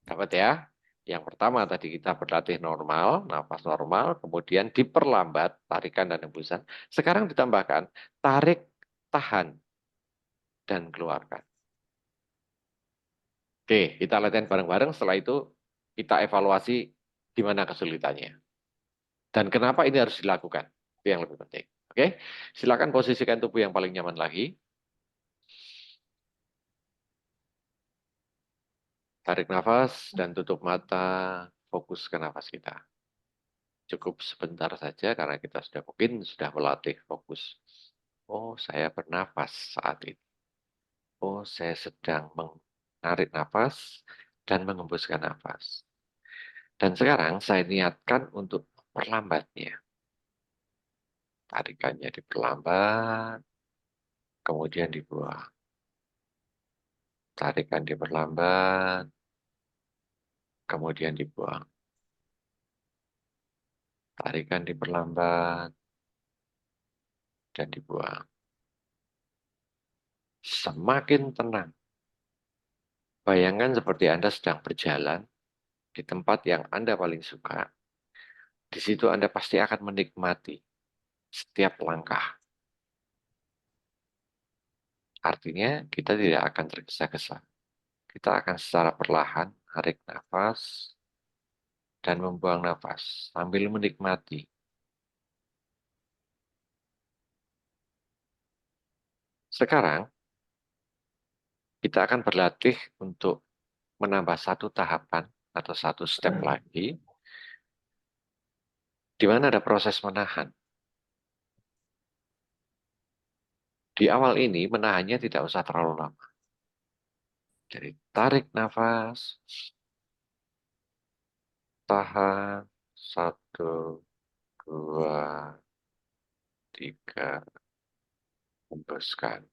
Speaker 1: Dapat ya? Yang pertama tadi kita berlatih normal, nafas normal, kemudian diperlambat, tarikan dan hembusan. Sekarang ditambahkan, tarik, tahan, dan keluarkan. Oke, kita latihan bareng-bareng, setelah itu kita evaluasi di mana kesulitannya. Dan kenapa ini harus dilakukan, itu yang lebih penting. Oke, silakan posisikan tubuh yang paling nyaman lagi. Tarik nafas dan tutup mata, fokus ke nafas kita. Cukup sebentar saja karena kita sudah melatih fokus. Oh, saya bernafas saat ini. Oh, saya sedang menarik nafas dan mengembuskan nafas. Dan sekarang saya niatkan untuk perlambatnya. Tarikannya diperlambat, kemudian dibuang. Tarikan diperlambat, kemudian dibuang. Tarikan diperlambat, dan dibuang. Semakin tenang. Bayangkan seperti Anda sedang berjalan di tempat yang Anda paling suka. Di situ Anda pasti akan menikmati setiap langkah. Artinya kita tidak akan tergesa-gesa. kita akan secara perlahan tarik nafas dan membuang nafas sambil menikmati. Sekarang, kita akan berlatih untuk menambah satu tahapan atau satu step lagi, di mana ada proses menahan. Di awal ini, menahannya tidak usah terlalu lama. Jadi, tarik nafas, tahan, 1, 2, 3, hembuskan.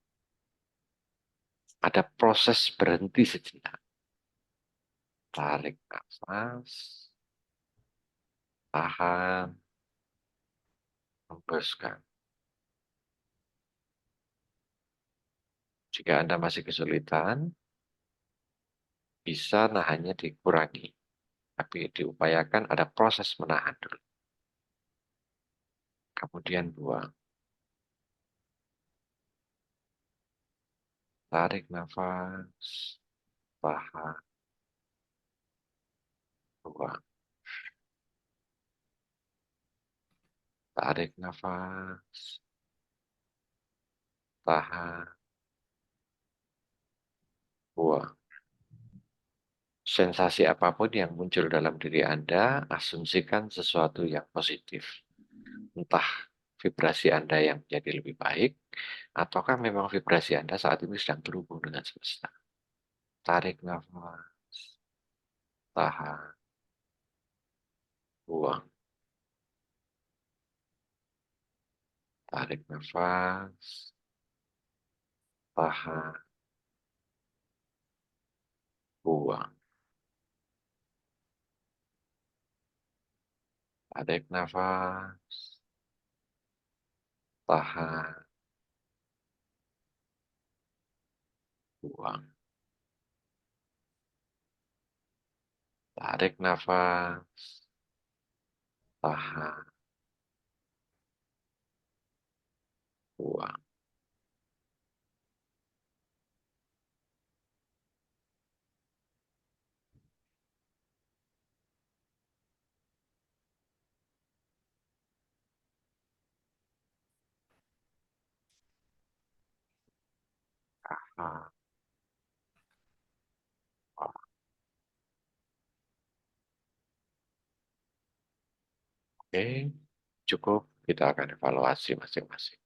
Speaker 1: Ada proses berhenti sejenak. Tarik nafas, tahan, hembuskan. Jika Anda masih kesulitan, bisa nahannya dikurangi. Tapi diupayakan ada proses menahan dulu. Kemudian buang. Tarik nafas, tahan, buang. Tarik nafas, tahan, buang. Sensasi apapun yang muncul dalam diri Anda, asumsikan sesuatu yang positif. Entah vibrasi Anda yang menjadi lebih baik, ataukah memang vibrasi Anda saat ini sedang berhubung dengan semesta. Tarik nafas, tahan, buang. Tarik nafas, tahan, buang. Tarik nafas, tahan, buang. Tarik nafas, tahan, buang. Ah, Oke, cukup. Kita akan evaluasi masing-masing.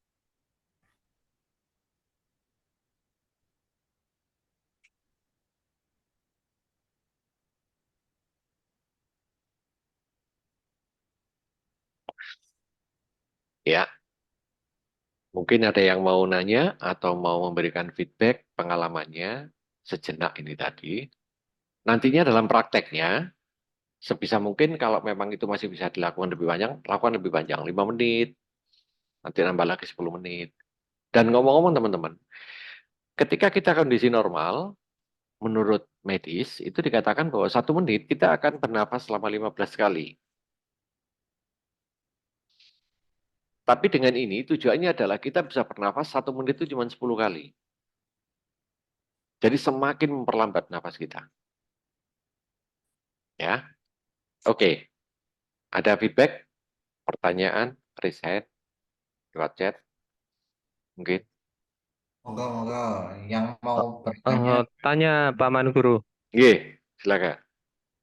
Speaker 1: Ya, mungkin ada yang mau nanya atau mau memberikan feedback pengalamannya sejenak ini tadi. Nantinya dalam prakteknya, sebisa mungkin kalau memang itu masih bisa dilakukan lebih panjang, lakukan lebih panjang, 5 menit, nanti nambah lagi 10 menit. Dan ngomong-ngomong teman-teman, ketika kita kondisi normal, menurut medis, itu dikatakan bahwa 1 menit kita akan bernafas selama 15 kali. Tapi dengan ini tujuannya adalah kita bisa bernafas 1 menit itu cuma 10 kali. Jadi semakin memperlambat nafas kita. Ya, oke. Ada feedback, pertanyaan, riset, lewat chat, mungkin.
Speaker 2: Moga-moga yang mau bertanya.
Speaker 3: Tanya Pak Guru.
Speaker 1: Oke, silakan.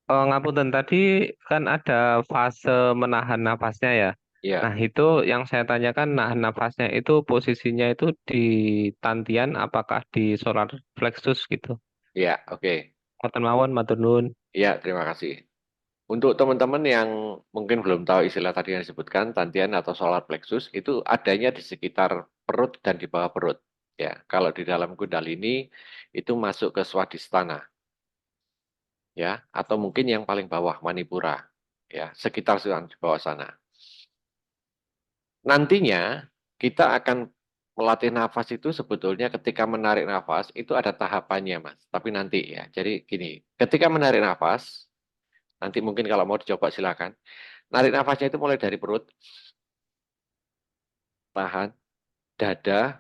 Speaker 3: Ngapunten tadi kan ada fase menahan nafasnya ya.
Speaker 1: Iya,
Speaker 3: Nah itu yang saya tanyakan nahan nafasnya itu posisinya itu di tantian apakah di solar plexus gitu.
Speaker 1: iya, oke.
Speaker 3: Ngoten mawon matur nuwun.
Speaker 1: Iya, terima kasih. Untuk teman-teman yang mungkin belum tahu istilah tadi yang disebutkan, tantian atau solar plexus, itu adanya di sekitar perut dan di bawah perut. Ya, kalau di dalam Kundalini itu masuk ke Swadhisthana, ya, atau mungkin yang paling bawah Manipura, ya, sekitar di bawah sana. Nantinya kita akan melatih nafas itu sebetulnya ketika menarik nafas itu ada tahapannya, Mas. Tapi nanti ya. Jadi gini, ketika menarik nafas, nanti mungkin kalau mau dicoba silakan. Narik nafasnya itu mulai dari perut, tahan, dada,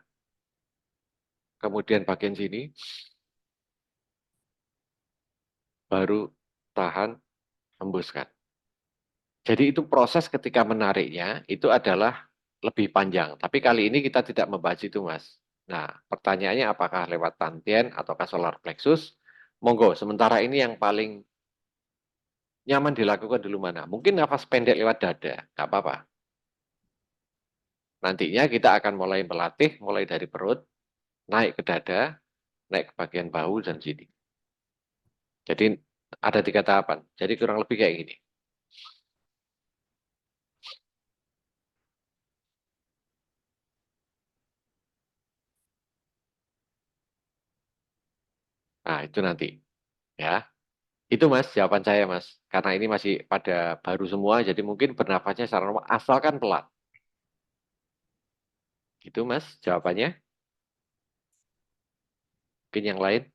Speaker 1: kemudian bagian sini, baru tahan, hembuskan. Jadi itu proses ketika menariknya itu adalah lebih panjang. Tapi kali ini kita tidak membahas itu, Mas. Nah, pertanyaannya apakah lewat tantien ataukah solar plexus? Monggo, sementara ini yang paling nyaman dilakukan dulu mana? Mungkin nafas pendek lewat dada, nggak apa-apa. Nantinya kita akan mulai melatih, mulai dari perut, naik ke dada, naik ke bagian bahu dan sini. Jadi ada 3 tahapan. Jadi kurang lebih kayak gini. Nah, itu nanti. Ya, itu Mas, jawaban saya Mas. Karena ini masih pada baru semua, jadi mungkin bernafasnya secara normal, asalkan pelan. Gitu Mas, jawabannya. Mungkin yang lain.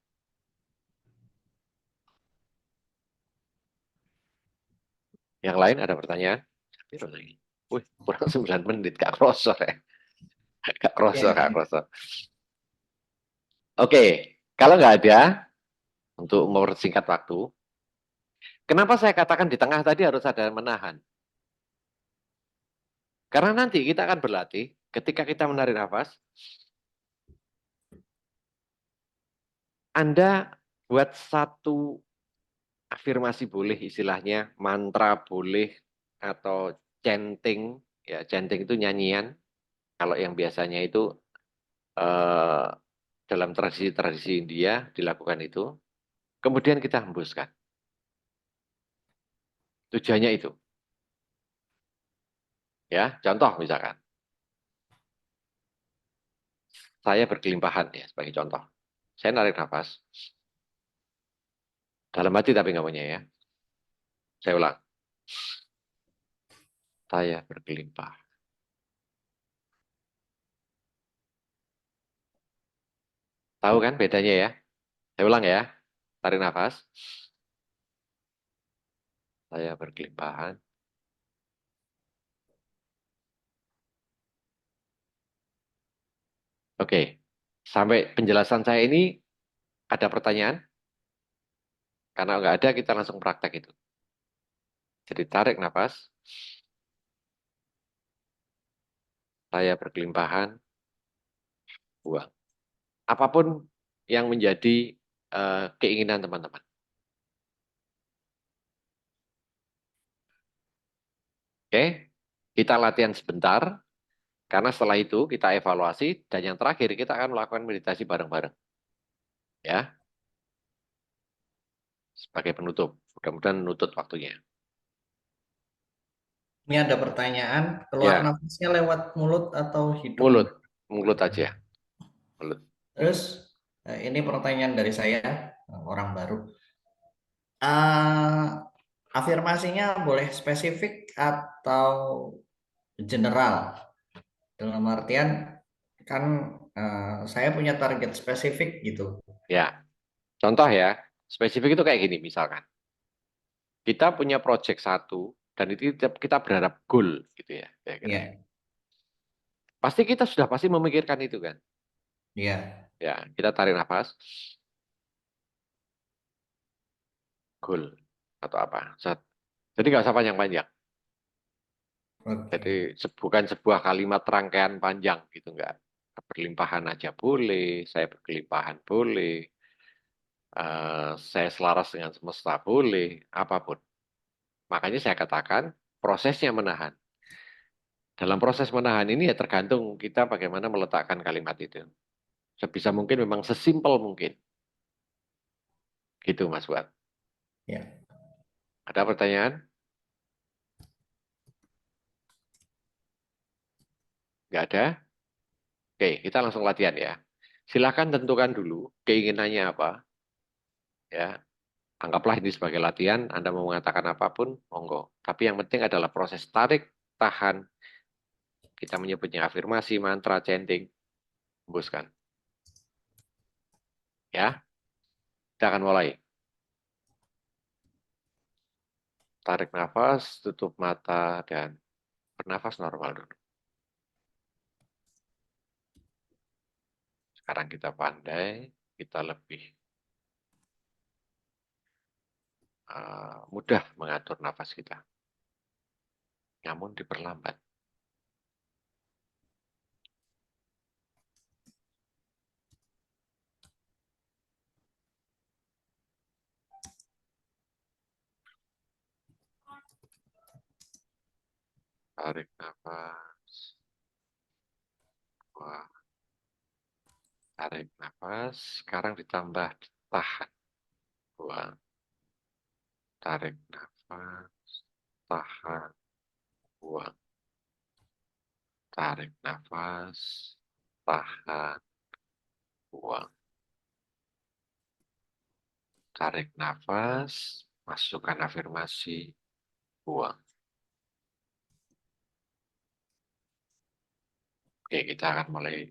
Speaker 1: Yang lain ada pertanyaan? Piro lagi? Wih, kurang 9 menit, Kak Kroso ya. Kak Kroso, Kak
Speaker 2: Ya.
Speaker 1: Kroso. Oke, kalau nggak ada, untuk mempersingkat waktu, kenapa saya katakan di tengah tadi harus ada menahan? Karena nanti kita akan berlatih, ketika kita menarik nafas, Anda buat satu afirmasi boleh istilahnya, mantra boleh, atau chanting, ya chanting itu nyanyian, kalau yang biasanya itu eh, dalam tradisi-tradisi India dilakukan itu, kemudian kita hembuskan. Tujuannya itu. Ya, contoh misalkan, saya berkelimpahan ya sebagai contoh. Saya narik nafas, dalam hati tapi nggak punya ya. Saya ulang, saya berkelimpah. Tahu kan bedanya ya? Saya ulang ya, tarik nafas, saya berkelimpahan. Oke, sampai penjelasan saya ini ada pertanyaan? Karena nggak ada, kita langsung praktek itu. Jadi tarik nafas, saya berkelimpahan, buang. Apapun yang menjadi keinginan teman-teman. Oke, kita latihan sebentar, karena setelah itu kita evaluasi, dan yang terakhir kita akan melakukan meditasi bareng-bareng. Ya, sebagai penutup. Mudah-mudahan menutup waktunya.
Speaker 2: Ini ada pertanyaan, keluar
Speaker 1: Ya,
Speaker 2: nafasnya lewat mulut atau hidung?
Speaker 1: mulut. Mulut aja. Mulut.
Speaker 2: Terus ini pertanyaan dari saya, orang baru. Eh, Afirmasinya boleh spesifik atau general? Dalam artian kan saya punya target spesifik gitu.
Speaker 1: Ya, contoh ya. Spesifik itu kayak gini misalkan. Kita punya project satu, dan itu kita berharap goal gitu ya. Kira-kira.
Speaker 2: Iya,
Speaker 1: Pasti kita sudah pasti memikirkan itu kan.
Speaker 2: iya.
Speaker 1: Ya, kita tarik nafas, goal atau apa. Jadi nggak usah panjang-panjang. Jadi
Speaker 2: Oke.
Speaker 1: bukan sebuah kalimat rangkaian panjang gitu nggak. Berlimpahan aja boleh, saya berkelimpahan boleh, saya selaras dengan semesta boleh, apapun. Makanya saya katakan prosesnya menahan. Dalam proses menahan ini ya tergantung kita bagaimana meletakkan kalimat itu. Sebisa mungkin memang sesimpel mungkin. Gitu Mas Buat.
Speaker 2: Ya.
Speaker 1: Ada pertanyaan? Nggak ada? Oke, kita langsung latihan ya. Silakan tentukan dulu keinginannya apa. Ya, anggaplah ini sebagai latihan. Anda mau mengatakan apapun, monggo. Tapi yang penting adalah proses tarik, tahan. Kita menyebutnya afirmasi, mantra, chanting. Hembuskan. Ya, kita akan mulai. Tarik nafas, tutup mata, dan bernafas normal dulu. Sekarang kita pandai, kita lebih mudah mengatur nafas kita. Namun diperlambat. Tarik nafas. Wah. Tarik nafas. Sekarang ditambah tahan. Buang. Tarik nafas. Tahan. Buang. Tarik nafas. Tahan. Buang. Tarik nafas. Masukkan afirmasi. Buang. Oke, kita akan mulai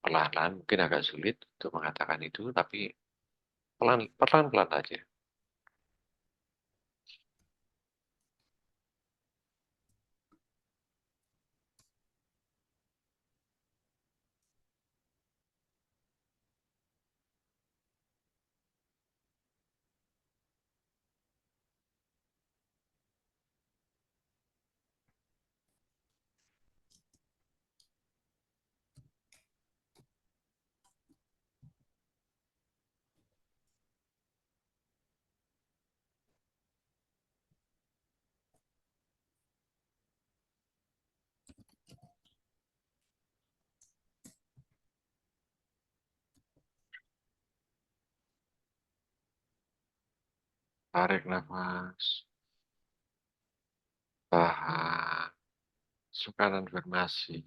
Speaker 1: pelan-pelan. Mungkin agak sulit untuk mengatakan itu, tapi pelan-pelan aja. Tarik nafas. Tahan. Masukkan afirmasi.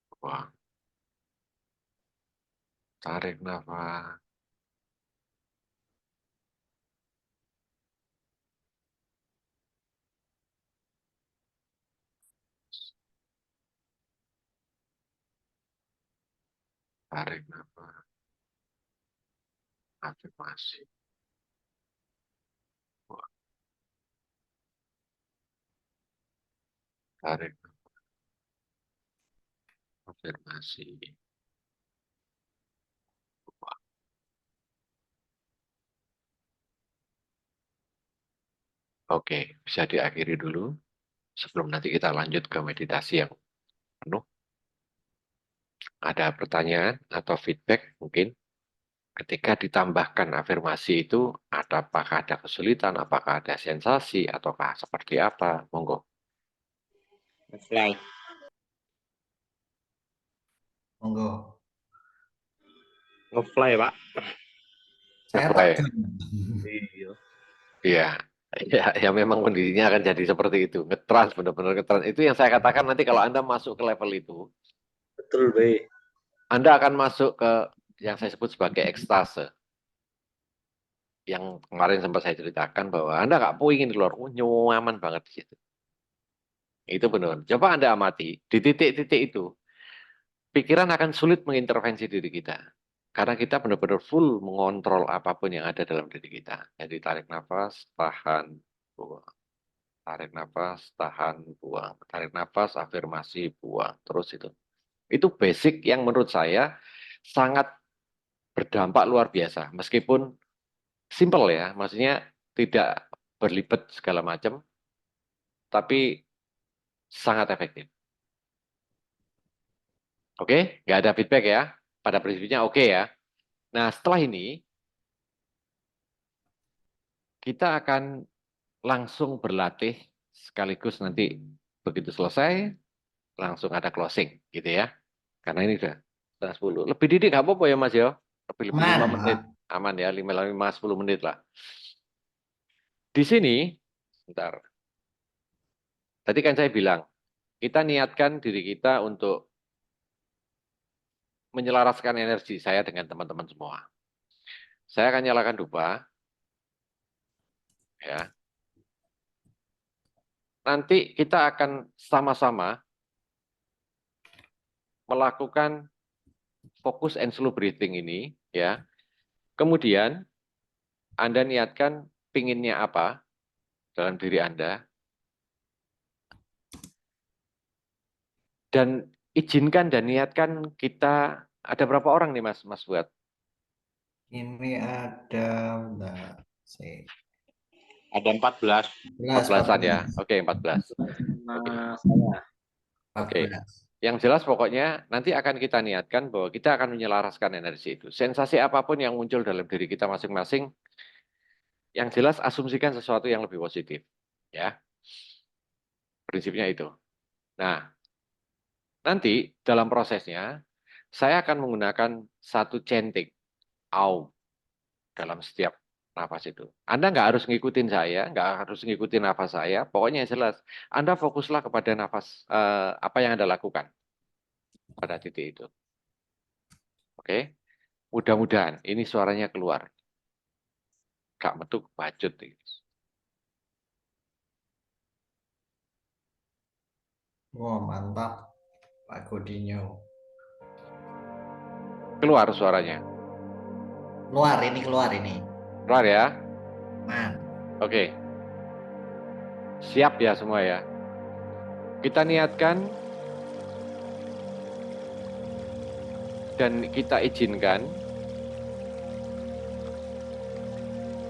Speaker 1: Buang. Tarik nafas. Tarik nafas. Afirmasi. Buang. Tarik nafas. Afirmasi. Buang. Oke, bisa diakhiri dulu sebelum nanti kita lanjut ke meditasi yang penuh. Ada pertanyaan atau feedback mungkin ketika ditambahkan afirmasi itu, apakah ada kesulitan, apakah ada sensasi, ataukah seperti apa? Monggo.
Speaker 4: Fly.
Speaker 2: Monggo.
Speaker 5: Nge-fly, Pak.
Speaker 2: Saya
Speaker 1: Nge-fly.
Speaker 2: takjub.
Speaker 5: Iya.
Speaker 1: Iya, ya memang kondisinya akan jadi seperti itu. Ngetrans, benar-benar ngetrans. Itu yang saya katakan nanti kalau Anda masuk ke level itu,
Speaker 4: Betul, Be.
Speaker 1: Anda akan masuk ke yang saya sebut sebagai ekstase. Yang kemarin sempat saya ceritakan bahwa Anda nggak puingin di luar, nyaman banget di situ. Itu benar. Coba Anda amati, di titik-titik itu, pikiran akan sulit mengintervensi diri kita. Karena kita benar-benar full mengontrol apapun yang ada dalam diri kita. Jadi tarik nafas, tahan, buang. Tarik nafas, tahan, buang. Tarik nafas, afirmasi, buang. Terus itu. Itu basic yang menurut saya sangat berdampak luar biasa. Meskipun simple ya, maksudnya tidak berlibat segala macam, tapi sangat efektif. Oke, nggak ada feedback ya. Pada prinsipnya oke ya. Nah, setelah ini, kita akan langsung berlatih sekaligus nanti begitu selesai, langsung ada closing gitu ya. Karena ini udah setengah 10. Lebih didik nggak apa-apa ya Mas ya. Lebih 5
Speaker 2: Aman,
Speaker 1: menit.
Speaker 2: Pak.
Speaker 1: Aman ya, 5-10 menit lah. Di sini, sebentar. Tadi kan saya bilang, kita niatkan diri kita untuk menyelaraskan energi saya dengan teman-teman semua. Saya akan nyalakan dupa. Ya. Nanti kita akan sama-sama melakukan fokus and slow breathing ini. Ya. Kemudian, Anda niatkan pinginnya apa dalam diri Anda. Dan izinkan dan niatkan kita, ada berapa orang nih Mas buat?
Speaker 2: Ini ada, bentar. Sip.
Speaker 5: Ada 14.
Speaker 1: 14-an ya. Oke, 14.
Speaker 4: Nah, saya.
Speaker 1: Oke.
Speaker 2: 14.
Speaker 1: Yang jelas pokoknya nanti akan kita niatkan bahwa kita akan menyelaraskan energi itu. Sensasi apapun yang muncul dalam diri kita masing-masing, yang jelas asumsikan sesuatu yang lebih positif. Ya, prinsipnya itu. Nah, nanti dalam prosesnya, saya akan menggunakan satu centik, au, dalam setiap nafas itu. Anda nggak harus ngikutin saya, nggak harus ngikutin nafas saya, pokoknya yang jelas, Anda fokuslah kepada nafas, apa yang Anda lakukan pada titik itu. Oke? Mudah-mudahan ini suaranya keluar. Gak metu bacot.
Speaker 2: Wah, mantap Pak Godinho.
Speaker 1: Keluar suaranya.
Speaker 2: Keluar ini.
Speaker 1: Keluar ya?
Speaker 2: Man.
Speaker 1: Oke. Siap ya semua ya? Kita niatkan dan kita izinkan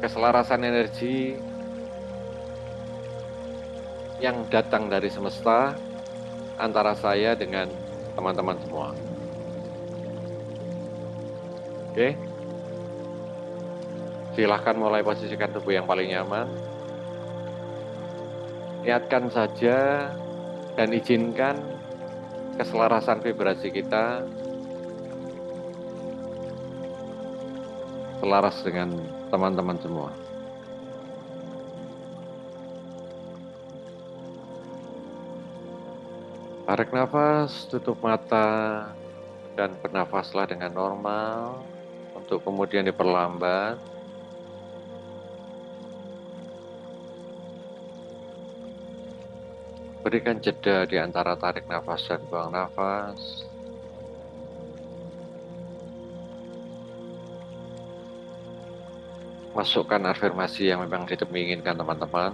Speaker 1: keselarasan energi yang datang dari semesta antara saya dengan teman-teman semua. Oke? Silahkan mulai posisikan tubuh yang paling nyaman. Niatkan saja dan izinkan keselarasan vibrasi kita selaras dengan teman-teman semua. Tarik nafas, tutup mata, dan bernafaslah dengan normal untuk kemudian diperlambat. Berikan jeda di antara tarik nafas dan buang nafas. Masukkan afirmasi yang memang diinginkan teman-teman.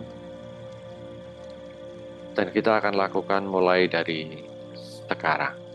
Speaker 1: Dan kita akan lakukan mulai dari sekarang.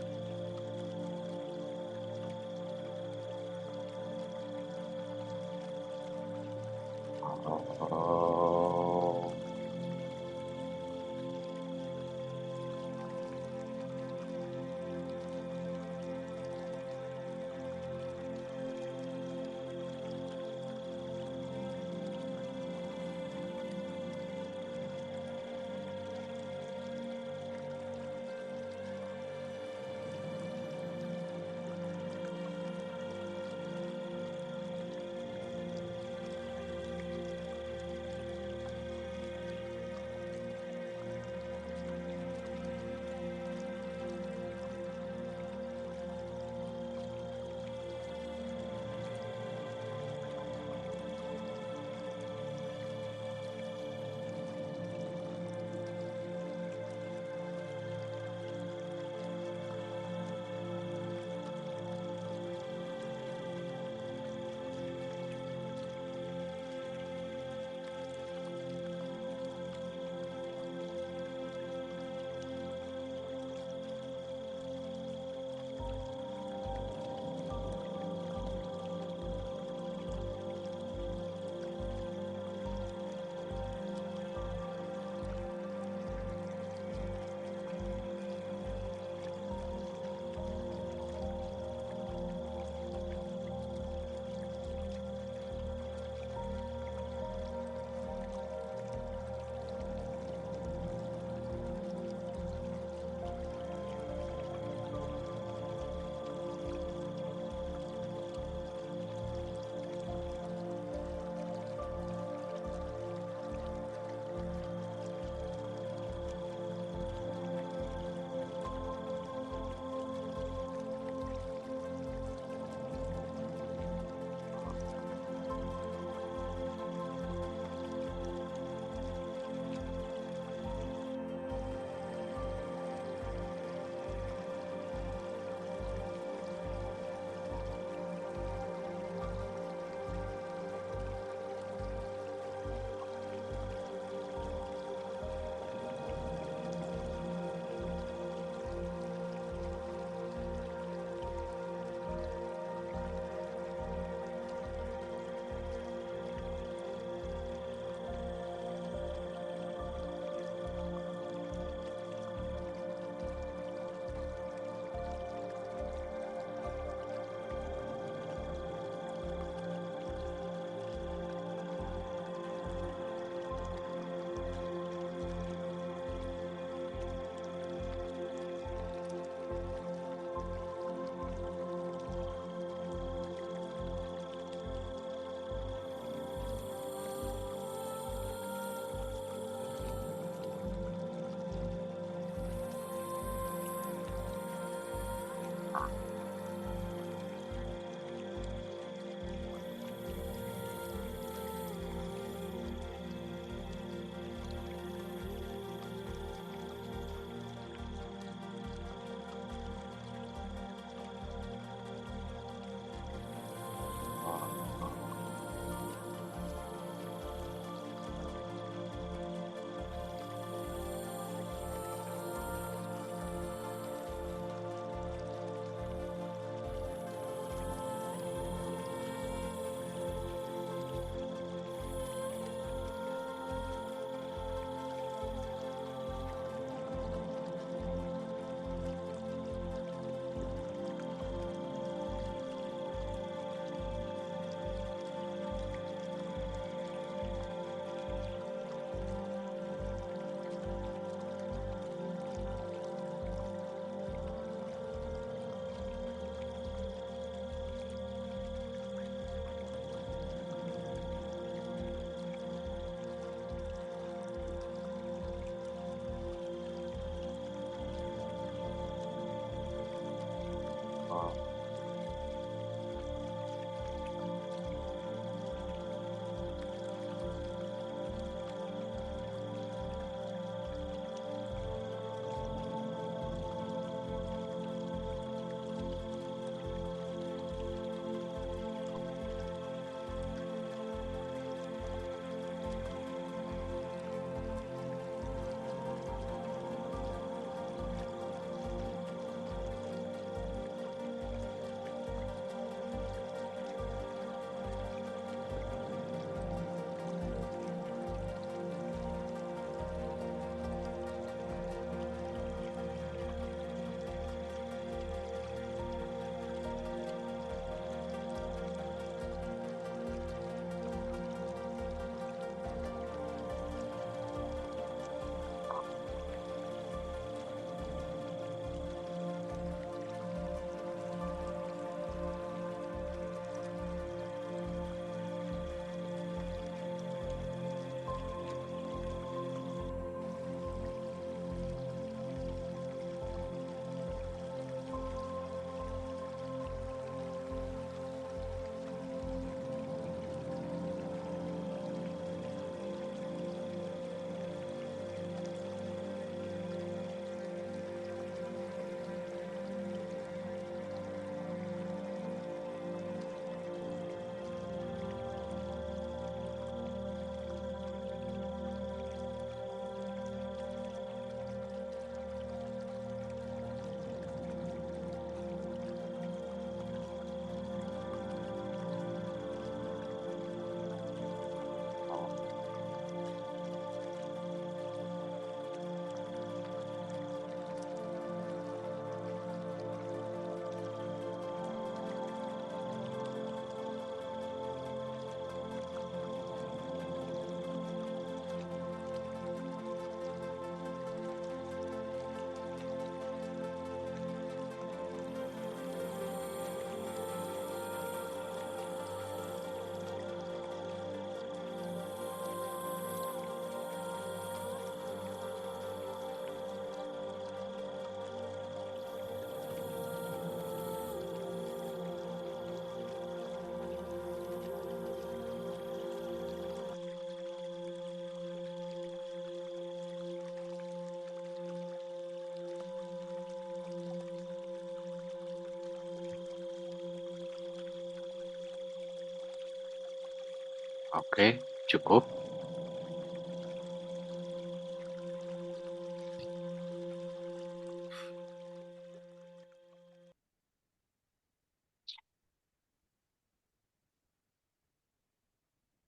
Speaker 1: Oke, cukup.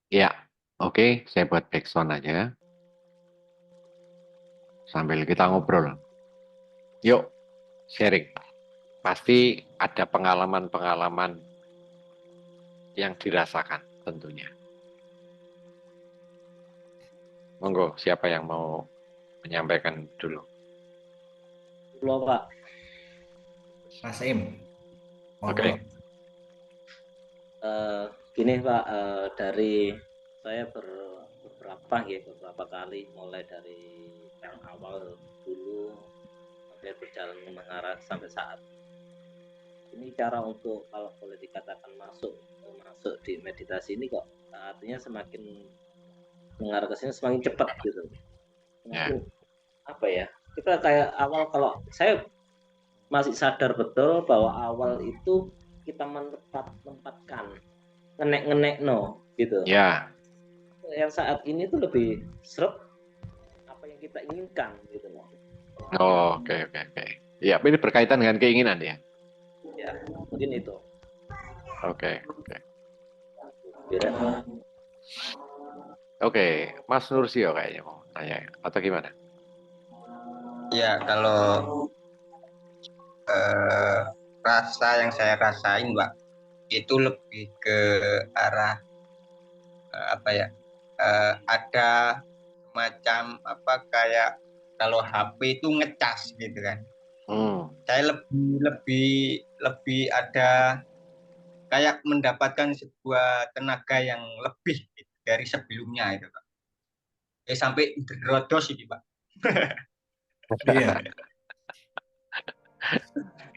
Speaker 1: Ya, oke, saya buat backsound aja sambil kita ngobrol. Yuk, sharing. Pasti ada pengalaman-pengalaman yang dirasakan tentunya. Monggo, siapa yang mau menyampaikan dulu?
Speaker 4: Loh, Pak.
Speaker 2: Mas Im.
Speaker 1: Oke.
Speaker 2: Monggo.
Speaker 4: Gini Pak, dari saya beberapa kali mulai dari yang awal dulu sampai berjalan mengarah sampai saat ini, cara untuk kalau boleh dikatakan masuk di meditasi ini kok artinya semakin mengarah ke sini semakin cepat gitu. Semakin apa ya? Kita kayak awal, kalau saya masih sadar betul bahwa awal itu kita menempatkan ngenek no gitu.
Speaker 1: Ya.
Speaker 4: Yang saat ini tuh lebih seret apa yang kita inginkan gitu loh.
Speaker 1: Oh, oke. Ya, ini berkaitan dengan keinginan ya.
Speaker 4: Ya, mungkin itu.
Speaker 1: Oke.
Speaker 4: Kira.
Speaker 1: Oke, Mas Nursio kayaknya mau tanya atau gimana?
Speaker 6: Ya, kalau rasa yang saya rasain, Mbak, itu lebih ke arah apa ya? Ada semacam apa kayak kalau HP itu ngecas gitu kan. Saya lebih ada kayak mendapatkan sebuah tenaga yang lebih gitu, dari sebelumnya itu, Pak. Sampai terrodos ini, Pak.
Speaker 2: Iya.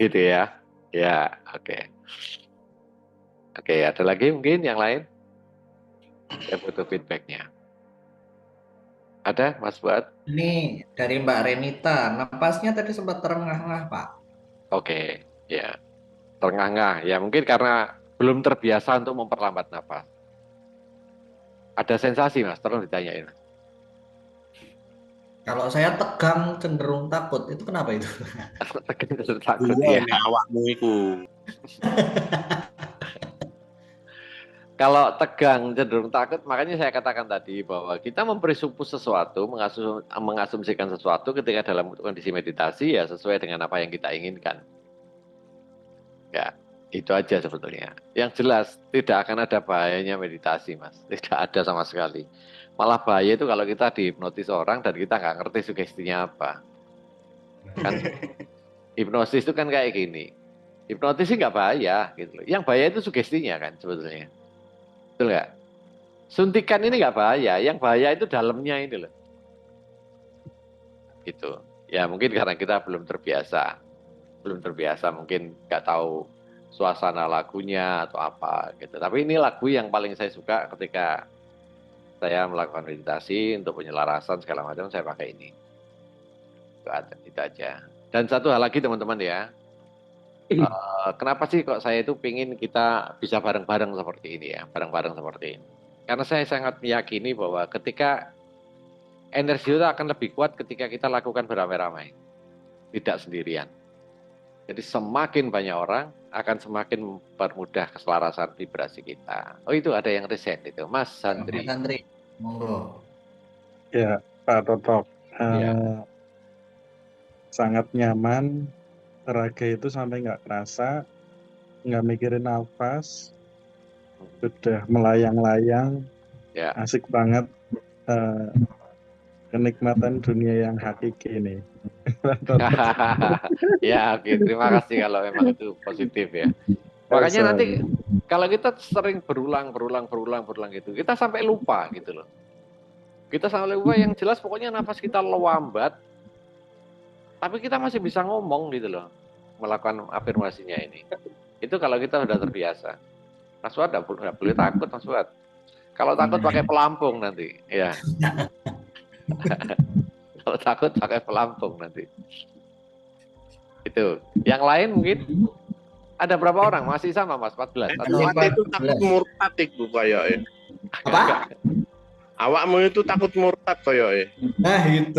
Speaker 1: Gitu ya. Ya, oke. Oke, ada lagi mungkin yang lain? Saya butuh feedbacknya. Ada, Mas Buat?
Speaker 2: Ini dari Mbak Renita. Napasnya tadi sempat terengah-engah, Pak.
Speaker 1: Oke, ya. Terengah-engah. Ya, mungkin karena belum terbiasa untuk memperlambat nafas. Ada sensasi, Mas? Tolong ditanyain.
Speaker 2: Kalau saya tegang cenderung takut. Itu kenapa itu?
Speaker 1: Takut
Speaker 5: Iya,
Speaker 1: ya.
Speaker 5: ini awakmu iku.
Speaker 1: Kalau tegang cenderung takut, makanya saya katakan tadi bahwa kita mempresupus sesuatu, mengasumsikan sesuatu ketika dalam kondisi meditasi ya sesuai dengan apa yang kita inginkan. Ya, itu aja sebetulnya. Yang jelas tidak akan ada bahayanya meditasi, Mas. Tidak ada sama sekali. Malah bahaya itu kalau kita dihipnotis orang dan kita nggak ngerti sugestinya apa. Kan hipnosis itu kan kayak gini. Hipnotis sih nggak bahaya gitu loh. Yang bahaya itu sugestinya kan sebetulnya. Betul nggak? Suntikan ini nggak bahaya, yang bahaya itu dalamnya ini loh. Gitu. Ya mungkin karena kita belum terbiasa mungkin nggak tahu suasana lagunya atau apa gitu. Tapi ini lagu yang paling saya suka ketika saya melakukan meditasi untuk penyelarasan segala macam, saya pakai ini. Itu aja. Dan satu hal lagi teman-teman ya. Kenapa sih kok saya itu pingin kita bisa bareng-bareng seperti ini ya, bareng-bareng seperti ini. Karena saya sangat meyakini bahwa ketika energi itu akan lebih kuat ketika kita lakukan beramai-ramai, tidak sendirian. Jadi semakin banyak orang akan semakin mempermudah keselarasan vibrasi kita. Oh itu ada yang riset itu, Mas Sandri.
Speaker 2: Mas Sandri, monggo.
Speaker 7: Ya, Pak Toto.
Speaker 1: Ya.
Speaker 7: Sangat nyaman, raga itu sampai nggak kerasa, nggak mikirin nafas, sudah melayang-layang,
Speaker 1: Ya.
Speaker 7: asik banget. Kenikmatan dunia yang hakiki ini.
Speaker 1: Ya, oke. Terima kasih kalau memang itu positif ya. Makanya nanti kalau kita sering berulang gitu, kita sampai lupa gitu loh. Kita sampai lupa, yang jelas pokoknya nafas kita lambat, tapi kita masih bisa ngomong gitu loh, melakukan afirmasinya ini. Itu kalau kita sudah terbiasa. Mas Fuad nggak boleh takut, Mas Fuad. Kalau takut pakai pelampung nanti, ya. Kalau takut pakai pelampung nanti. Itu. Yang lain mungkin ada berapa orang? Masih sama Mas, 14.
Speaker 5: Itu takut murtad iku kaya ya.
Speaker 2: Apa?
Speaker 5: Awakmu itu takut murtad koyoke.
Speaker 2: Nah itu.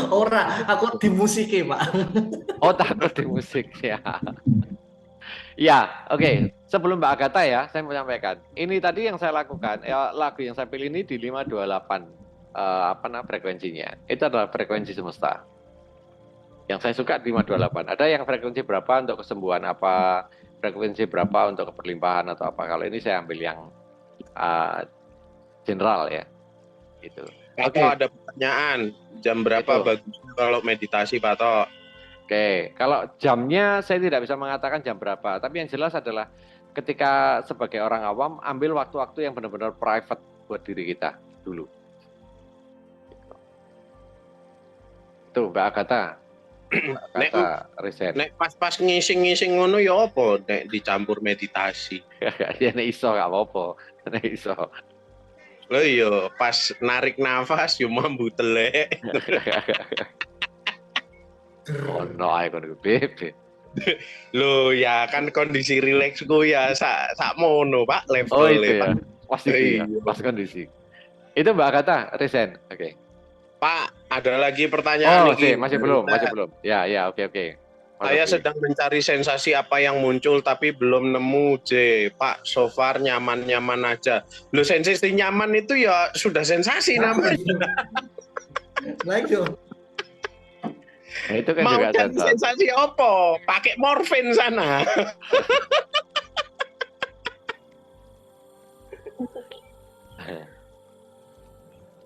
Speaker 2: Ora, aku di musik Pak.
Speaker 1: Oh, takut di musik ya. Ya, oke. Sebelum Mbak Agatha ya, saya mau sampaikan. Ini tadi yang saya lakukan, ya, lagu yang saya pilih ini di 528 frekuensinya. Itu adalah frekuensi semesta. Yang saya suka di 528. Ada yang frekuensi berapa untuk kesembuhan apa, frekuensi berapa untuk keberlimpahan atau apa. Kalau ini saya ambil yang general ya. Gitu.
Speaker 5: Pak
Speaker 1: Oke.
Speaker 5: Tok, ada pertanyaan. Jam berapa
Speaker 1: Itu.
Speaker 5: bagus kalau meditasi, Pak Tok?
Speaker 1: Oke, kalau jamnya saya tidak bisa mengatakan jam berapa, tapi yang jelas adalah ketika sebagai orang awam ambil waktu-waktu yang benar-benar private buat diri kita dulu. Itu Mbak Agatha.
Speaker 5: Nek,
Speaker 1: riset.
Speaker 5: nek pas-pas ngising-ngising ngono ya apa nek dicampur meditasi?
Speaker 1: Ya nek iso gak apa-apa. Nek iso.
Speaker 5: Loh iya, pas narik nafas yo mambu telek.
Speaker 1: Oh no, ae kon bebek.
Speaker 5: Loh ya kan kondisi rileksku ya sak mono Pak level.
Speaker 1: Oh itu ya. Pas itu ya,
Speaker 5: Iya.
Speaker 1: pas kondisi. Itu Mbak Agatha, resign. Oke.
Speaker 5: Pak, ada lagi pertanyaan
Speaker 1: Oh,
Speaker 5: ini.
Speaker 1: masih belum. Ya, oke.
Speaker 5: Saya sedang mencari sensasi apa yang muncul tapi belum nemu, J. Pak, so far nyaman-nyaman aja. Loh, sensasi nyaman itu ya sudah sensasi namanya.
Speaker 2: Nah itu.
Speaker 1: Nah, itu kan
Speaker 5: Mau
Speaker 1: juga
Speaker 5: cari sensasi apa? Pakai morfin sana.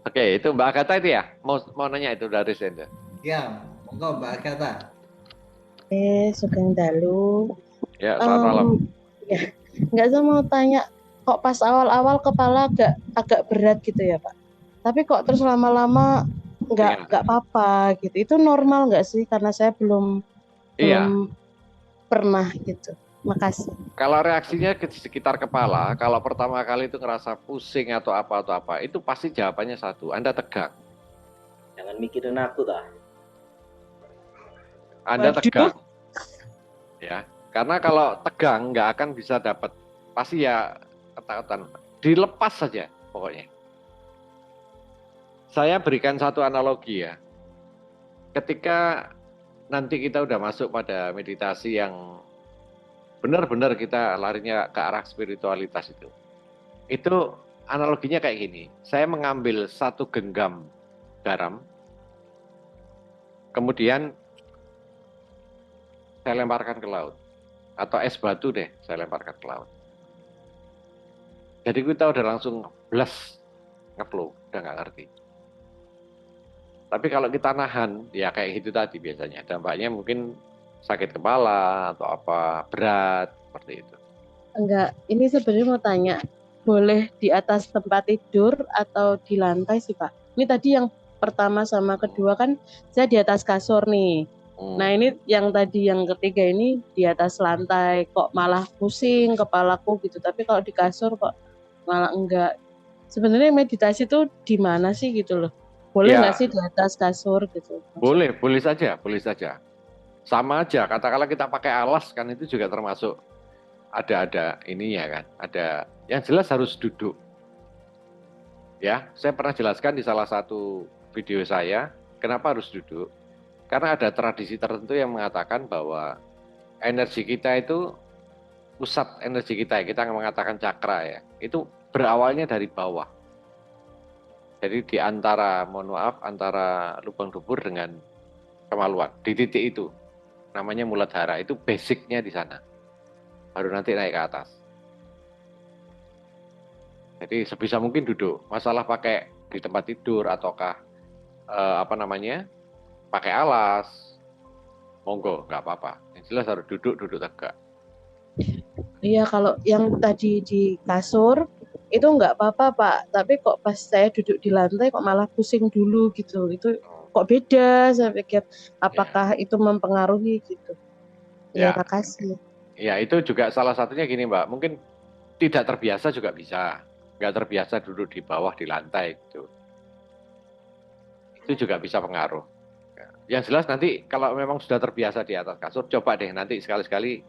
Speaker 1: Oke, itu Mbak Agatha itu ya? Mau nanya itu dari Senda.
Speaker 2: Ya, monggo Mbak Agatha.
Speaker 8: Sugeng Dalu.
Speaker 1: Ya, selamat malam.
Speaker 8: Ya, nggak, saya mau tanya, kok pas awal-awal kepala agak berat gitu ya Pak? Tapi kok terus lama-lama nggak apa-apa gitu. Itu normal nggak sih? Karena saya belum pernah gitu. Makasih.
Speaker 1: Kalau reaksinya ke sekitar kepala, kalau pertama kali itu ngerasa pusing atau apa, itu pasti jawabannya satu, Anda tegang.
Speaker 4: Jangan mikirin aku dah.
Speaker 1: Anda tegang. Ya, karena kalau tegang nggak akan bisa dapat, pasti ya ketakutan. Dilepas saja pokoknya. Saya berikan satu analogi ya. Ketika nanti kita udah masuk pada meditasi yang benar-benar kita larinya ke arah spiritualitas itu analoginya kayak gini. Saya mengambil satu genggam garam, kemudian saya lemparkan ke laut, atau es batu deh saya lemparkan ke laut. Jadi kita udah langsung blas ngeflow, udah nggak ngerti. Tapi kalau kita nahan, ya kayak gitu tadi biasanya, dampaknya mungkin sakit kepala atau apa, berat, seperti itu.
Speaker 8: Enggak, ini sebenarnya mau tanya, boleh di atas tempat tidur atau di lantai sih Pak? Ini tadi yang pertama sama kedua kan saya di atas kasur nih. Nah ini yang tadi yang ketiga ini di atas lantai, kok malah pusing kepalaku gitu. Tapi kalau di kasur kok malah enggak. Sebenarnya meditasi itu di mana sih gitu loh? Boleh nggak sih di atas kasur gitu?
Speaker 1: Boleh saja. Sama aja, katakanlah kita pakai alas kan itu juga termasuk ada ininya kan, ada yang jelas harus duduk. Ya, saya pernah jelaskan di salah satu video saya, kenapa harus duduk? Karena ada tradisi tertentu yang mengatakan bahwa energi kita itu, pusat energi kita mengatakan cakra ya, itu berawalnya dari bawah. Jadi di antara, antara lubang dubur dengan kemaluan, di titik itu. Namanya Muladhara, itu basicnya di sana. Baru nanti naik ke atas. Jadi sebisa mungkin duduk. Masalah pakai di tempat tidur ataukah pakai alas, monggo, nggak apa-apa. Yang jelas harus duduk tegak.
Speaker 8: Iya, kalau yang tadi di kasur itu nggak apa-apa Pak. Tapi kok pas saya duduk di lantai kok malah pusing dulu gitu. Itu kok beda, saya pikir apakah itu mempengaruhi gitu. Ya, makasih.
Speaker 1: Ya, itu juga salah satunya gini Mbak, mungkin tidak terbiasa juga bisa. Nggak terbiasa duduk di bawah di lantai gitu. Itu juga bisa pengaruh. Yang jelas nanti kalau memang sudah terbiasa di atas kasur, coba deh nanti sekali-sekali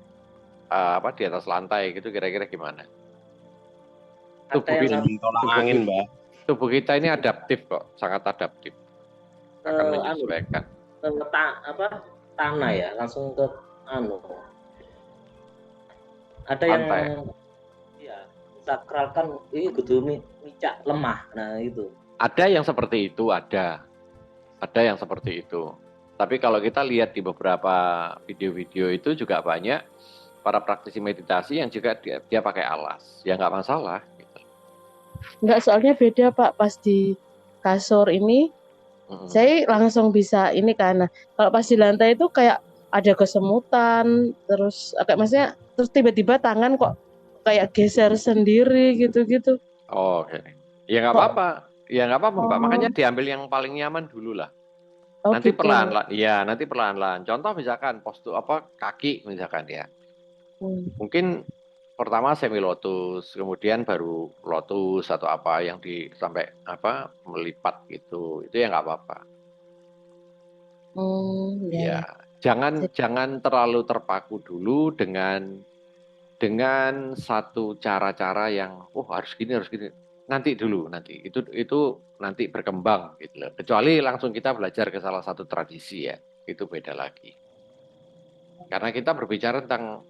Speaker 1: di atas lantai gitu, kira-kira gimana. Tubuh
Speaker 4: Ada yang
Speaker 1: kita,
Speaker 5: Belum tolak angin, Mbak.
Speaker 1: tubuh kita ini adaptif kok, sangat adaptif, akan menyesuaikan.
Speaker 4: Tanah ya, langsung ke ada
Speaker 1: Pantai.
Speaker 4: yang ya sakralkan ini kudu micak lemah. Nah itu
Speaker 1: Ada yang seperti itu, ada yang seperti itu. Tapi kalau kita lihat di beberapa video-video itu juga banyak para praktisi meditasi yang juga dia pakai alas, ya nggak masalah. Gitu.
Speaker 8: Enggak, soalnya beda Pak, pas di kasur ini saya langsung bisa ini karena kalau pas di lantai itu kayak ada kesemutan, terus maksudnya terus tiba-tiba tangan kok kayak geser sendiri gitu-gitu.
Speaker 1: Oh, oke. Ya nggak
Speaker 8: Kok-
Speaker 1: apa-apa. Ya nggak apa-apa, Mbak.
Speaker 8: Oh.
Speaker 1: Makanya diambil yang paling nyaman dulu lah.
Speaker 8: Oh,
Speaker 1: Nanti
Speaker 8: gitu.
Speaker 1: perlahan-lahan. Iya, nanti perlahan-lahan. Contoh misalkan postur kaki misalkan ya. Mungkin pertama semi lotus, kemudian baru lotus atau apa yang sampai melipat gitu. Itu ya nggak apa-apa.
Speaker 8: Ya.
Speaker 1: Jangan terlalu terpaku dulu dengan satu cara-cara yang harus gini. Nanti itu nanti berkembang gitu loh. Kecuali langsung kita belajar ke salah satu tradisi ya, itu beda lagi. Karena kita berbicara tentang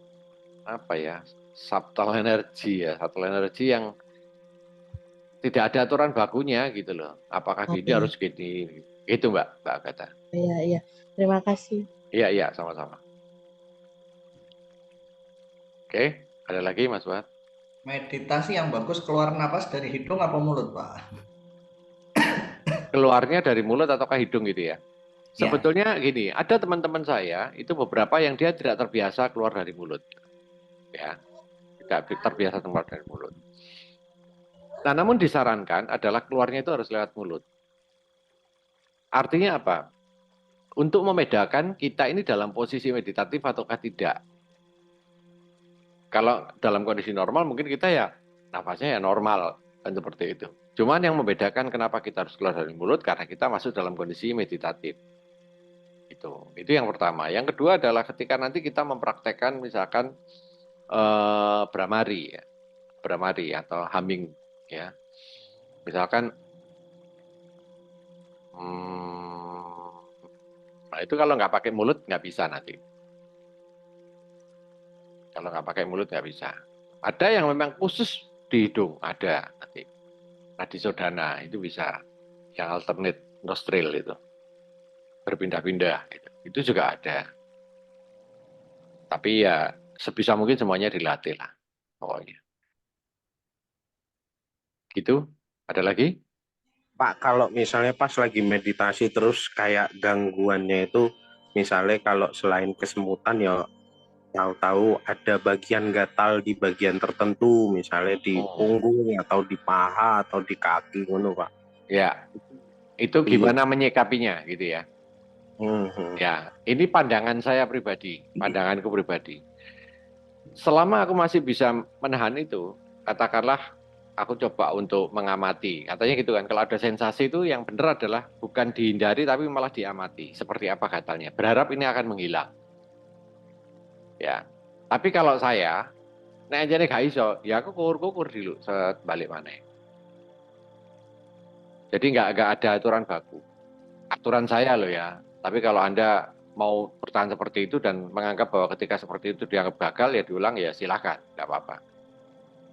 Speaker 1: subtle energy ya, subtle energy yang tidak ada aturan bakunya gitu loh. Apakah gini harus gini, gitu Mbak Agatha.
Speaker 8: Iya. Terima kasih.
Speaker 1: Iya, sama-sama. Oke, ada lagi Mas Wat?
Speaker 2: Meditasi yang bagus keluar napas dari hidung apa mulut, Pak?
Speaker 1: Keluarnya dari mulut ataukah hidung gitu ya? Sebetulnya gini, ada teman-teman saya itu beberapa yang dia tidak terbiasa keluar dari mulut, ya, tidak terbiasa keluar dari mulut. Nah, namun disarankan adalah keluarnya itu harus lewat mulut. Artinya apa? Untuk membedakan kita ini dalam posisi meditatif ataukah tidak. Kalau dalam kondisi normal mungkin kita ya nafasnya ya normal kan seperti itu. Cuman yang membedakan kenapa kita harus keluar dari mulut karena kita masuk dalam kondisi meditatif. Itu yang pertama. Yang kedua adalah ketika nanti kita mempraktekkan misalkan Bramari atau humming ya. Misalkan nah itu kalau nggak pakai mulut nggak bisa nanti. Kalau nggak pakai mulut nggak bisa. Ada yang memang khusus di hidung, ada nanti. Nadisodhana itu bisa, yang alternate nostril itu. Berpindah-pindah, gitu. Itu juga ada. Tapi ya sebisa mungkin semuanya dilatih lah. Pokoknya. Gitu, ada lagi?
Speaker 5: Pak, kalau misalnya pas lagi meditasi terus kayak gangguannya itu, misalnya kalau selain kesemutan ya tahu-tahu ada bagian gatal di bagian tertentu, misalnya di punggung atau di paha atau di kaki, ngono Pak.
Speaker 1: Ya, itu gimana menyikapinya gitu ya. Ya, ini pandangan saya pribadi, pandanganku pribadi. Selama aku masih bisa menahan itu, katakanlah aku coba untuk mengamati. Katanya gitu kan, kalau ada sensasi itu yang benar adalah bukan dihindari tapi malah diamati. Seperti apa gatalnya. Berharap ini akan menghilang. Ya, tapi kalau saya, nek aja nih gak iso, ya aku kukur dulu balik mana. Jadi nggak ada aturan baku. Aturan saya loh ya. Tapi kalau Anda mau bertahan seperti itu dan menganggap bahwa ketika seperti itu dianggap gagal ya diulang ya silakan, nggak apa-apa.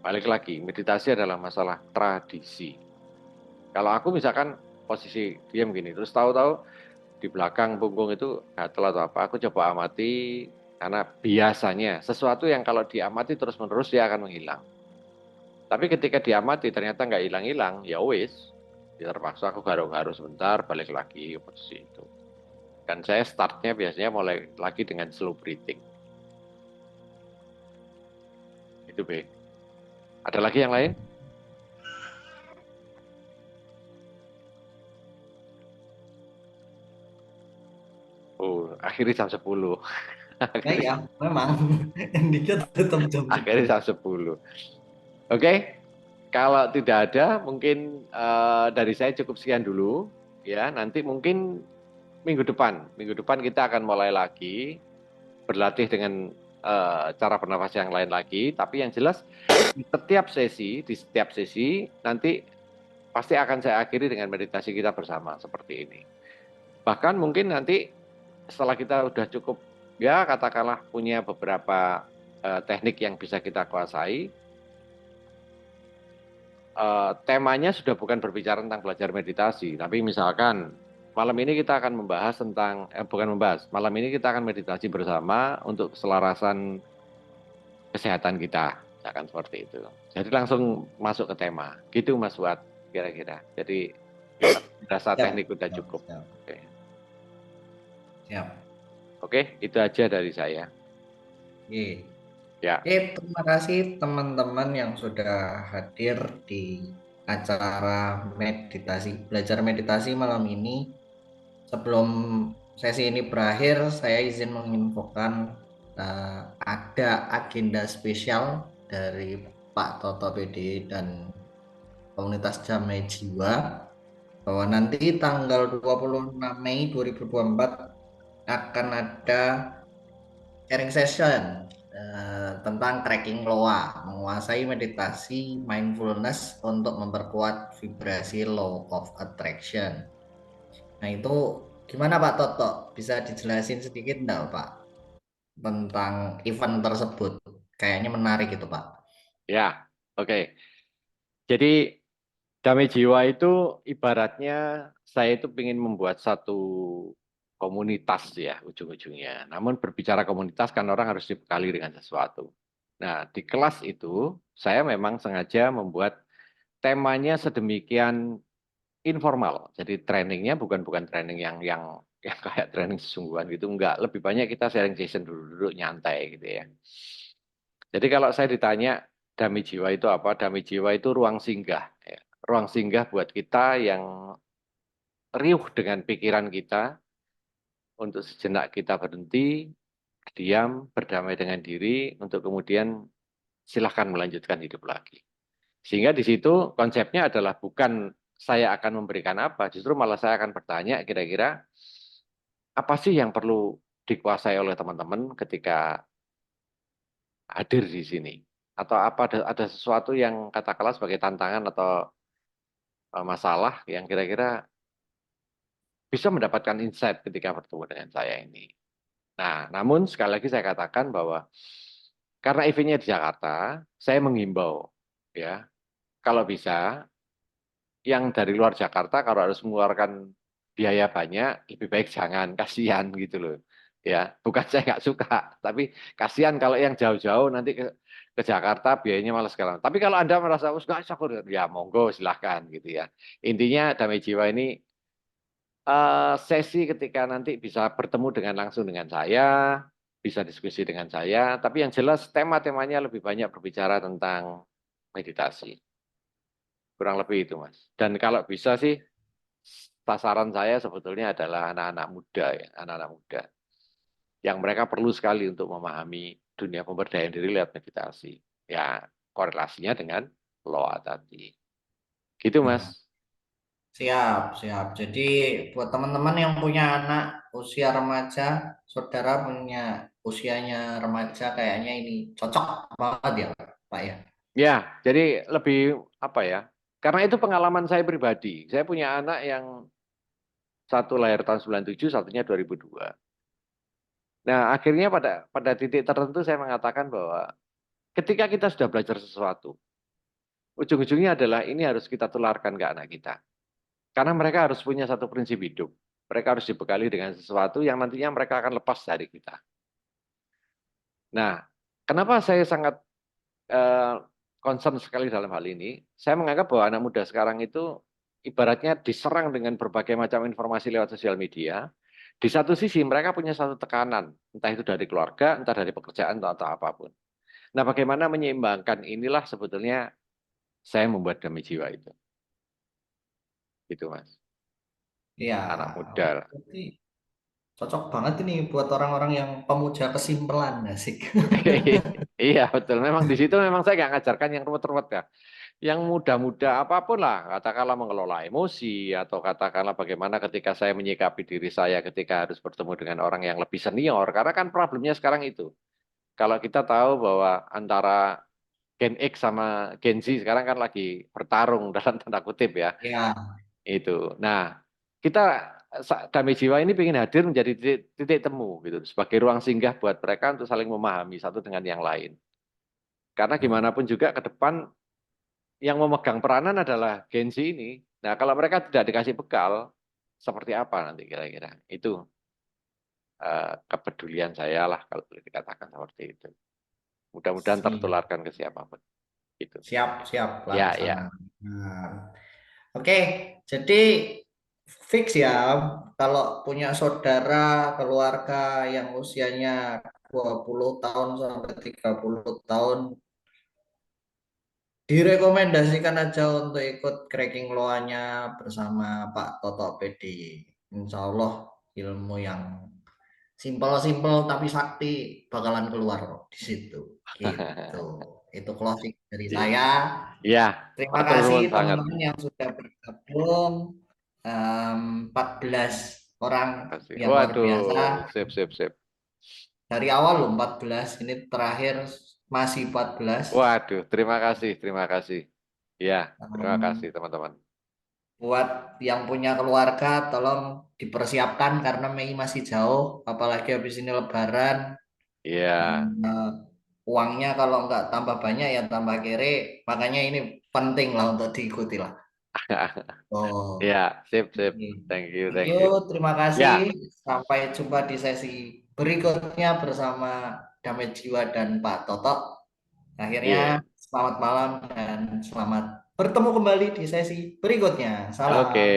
Speaker 1: Balik lagi, meditasi adalah masalah tradisi. Kalau aku misalkan posisi diam gini, terus tahu-tahu di belakang punggung itu gatal atau apa, aku coba amati. Karena biasanya sesuatu yang kalau diamati terus-menerus dia akan menghilang. Tapi ketika diamati ternyata nggak hilang-hilang, ya wis, terpaksa aku garuk-garuk sebentar, balik lagi ke posisi itu. Dan saya startnya biasanya mulai lagi dengan slow breathing. Itu B. Ada lagi yang lain? Oh, akhirnya jam 10.
Speaker 2: Ya, memang endingnya tetap jam 10.
Speaker 1: Akhirnya jam 10. Oke, kalau tidak ada mungkin dari saya cukup sekian dulu. Ya, nanti mungkin minggu depan kita akan mulai lagi berlatih dengan cara bernafas yang lain lagi. Tapi yang jelas di setiap sesi nanti pasti akan saya akhiri dengan meditasi kita bersama seperti ini. Bahkan mungkin nanti setelah kita udah cukup, ya katakanlah punya beberapa teknik yang bisa kita kuasai, temanya sudah bukan berbicara tentang belajar meditasi, tapi misalkan malam ini kita akan membahas tentang, malam ini kita akan meditasi bersama untuk keselarasan kesehatan kita, misalkan seperti itu. Jadi langsung masuk ke tema, gitu Mas Fuad, kira-kira. Jadi rasa teknik udah cukup. Oke.
Speaker 2: Siap.
Speaker 1: Oke, itu aja dari saya.
Speaker 2: Oke.
Speaker 1: Ya.
Speaker 2: Terima kasih teman-teman yang sudah hadir di acara belajar meditasi malam ini. Sebelum sesi ini berakhir, saya izin menginfokan ada agenda spesial dari Pak Toto PD dan komunitas Damai Jiwa, bahwa nanti tanggal 26 Mei 2024 akan ada sharing session tentang tracking loa, menguasai meditasi mindfulness untuk memperkuat vibrasi law of attraction. Nah itu gimana Pak Toto? Bisa dijelasin sedikit enggak Pak tentang event tersebut? Kayaknya menarik itu Pak.
Speaker 1: Ya, oke. Jadi Damai Jiwa itu ibaratnya saya itu ingin membuat satu komunitas ya ujung-ujungnya. Namun berbicara komunitas kan orang harus dibekali dengan sesuatu. Nah, di kelas itu saya memang sengaja membuat temanya sedemikian informal. Jadi trainingnya bukan training yang kayak training sesungguhan gitu, enggak. Lebih banyak kita sharing session duduk-duduk nyantai gitu ya. Jadi kalau saya ditanya Damai Jiwa itu apa? Damai Jiwa itu ruang singgah. Ya. Ruang singgah buat kita yang riuh dengan pikiran kita, untuk sejenak kita berhenti, diam, berdamai dengan diri, untuk kemudian silahkan melanjutkan hidup lagi. Sehingga di situ konsepnya adalah bukan saya akan memberikan apa, justru malah saya akan bertanya kira-kira apa sih yang perlu dikuasai oleh teman-teman ketika hadir di sini. Atau apa ada sesuatu yang katakanlah sebagai tantangan atau masalah yang kira-kira bisa mendapatkan insight ketika bertemu dengan saya ini. Nah, namun sekali lagi saya katakan bahwa karena eventnya di Jakarta, saya menghimbau ya, kalau bisa yang dari luar Jakarta kalau harus mengeluarkan biaya banyak, lebih baik jangan, kasihan gitu loh. Ya, bukan saya nggak suka, tapi kasihan kalau yang jauh-jauh nanti ke Jakarta biayanya malah segala. Tapi kalau Anda merasa nggak syukur, ya monggo silahkan gitu ya. Intinya Damai Jiwa ini sesi ketika nanti bisa bertemu langsung dengan saya, bisa diskusi dengan saya, tapi yang jelas tema-temanya lebih banyak berbicara tentang meditasi. Kurang lebih itu, Mas. Dan kalau bisa sih, sasaran saya sebetulnya adalah anak-anak muda, ya, anak-anak muda. Yang mereka perlu sekali untuk memahami dunia pemberdayaan diri lewat meditasi. Ya, korelasinya dengan loa tadi. Gitu, Mas.
Speaker 2: Siap. Jadi buat teman-teman yang punya anak usia remaja, saudara punya usianya remaja, kayaknya ini cocok banget ya Pak ya.
Speaker 1: Ya, jadi lebih apa ya? Karena itu pengalaman saya pribadi. Saya punya anak yang satu lahir tahun 97, satunya 2002. Nah, akhirnya pada titik tertentu saya mengatakan bahwa ketika kita sudah belajar sesuatu, ujung-ujungnya adalah ini harus kita tularkan ke anak kita. Karena mereka harus punya satu prinsip hidup. Mereka harus dibekali dengan sesuatu yang nantinya mereka akan lepas dari kita. Nah, kenapa saya sangat concern sekali dalam hal ini? Saya menganggap bahwa anak muda sekarang itu ibaratnya diserang dengan berbagai macam informasi lewat sosial media. Di satu sisi mereka punya satu tekanan, entah itu dari keluarga, entah dari pekerjaan, atau apapun. Nah, bagaimana menyeimbangkan inilah sebetulnya saya membuat Damai Jiwa itu. Gitu, Mas.
Speaker 2: Iya.
Speaker 1: Anak muda.
Speaker 2: Berarti cocok banget ini buat orang-orang yang pemuja kesimpulan, asik.
Speaker 1: Iya, betul. Memang di situ memang saya nggak ngajarkan yang ruwet-ruwet ya. Yang muda-muda apapun lah, katakanlah mengelola emosi, atau katakanlah bagaimana ketika saya menyikapi diri saya ketika harus bertemu dengan orang yang lebih senior. Karena kan problemnya sekarang itu. Kalau kita tahu bahwa antara Gen X sama Gen Z sekarang kan lagi bertarung dalam tanda kutip ya.
Speaker 2: Ya,
Speaker 1: Itu. Nah, kita Damai Jiwa ini ingin hadir menjadi titik temu gitu sebagai ruang singgah buat mereka untuk saling memahami satu dengan yang lain. Karena gimana pun juga ke depan yang memegang peranan adalah Gen Z ini. Nah, kalau mereka tidak dikasih bekal, seperti apa nanti kira-kira? Itu kepedulian saya lah kalau boleh dikatakan seperti itu. Mudah-mudahan tertularkan ke siapapun. Gitu.
Speaker 2: siap
Speaker 1: Ya,
Speaker 2: laksana.
Speaker 1: ya.
Speaker 2: Nah, oke, jadi fix ya kalau punya saudara, keluarga yang usianya 20 tahun sampai 30 tahun, direkomendasikan aja untuk ikut cracking loanya bersama Pak Toto PD. Insya Allah ilmu yang simpel-simpel tapi sakti bakalan keluar kok di situ. Gitu. Itu closing dari saya.
Speaker 1: Ya,
Speaker 2: Terima
Speaker 1: matur nuwun
Speaker 2: kasih
Speaker 1: sangat.
Speaker 2: teman-teman yang sudah bergabung. 14 orang
Speaker 1: Kasih.
Speaker 2: yang luar biasa.
Speaker 1: Waduh, sip.
Speaker 2: Dari awal loh 14, ini terakhir masih 14.
Speaker 1: Waduh, terima kasih. Ya, terima kasih teman-teman.
Speaker 2: Buat yang punya keluarga, tolong dipersiapkan karena Mei masih jauh, apalagi habis ini Lebaran.
Speaker 1: Iya.
Speaker 2: Uangnya kalau nggak tambah banyak ya tambah kere, makanya ini penting lah untuk diikuti lah. Oh,
Speaker 1: Ya, sip.
Speaker 2: oke.
Speaker 1: Thank you.
Speaker 2: Terima
Speaker 1: Ya,
Speaker 2: kasih. Sampai jumpa di sesi berikutnya bersama Damai Jiwa dan Pak Toto. Akhirnya
Speaker 1: iya.
Speaker 2: selamat malam dan selamat bertemu kembali di sesi berikutnya. Salam.
Speaker 1: Oke.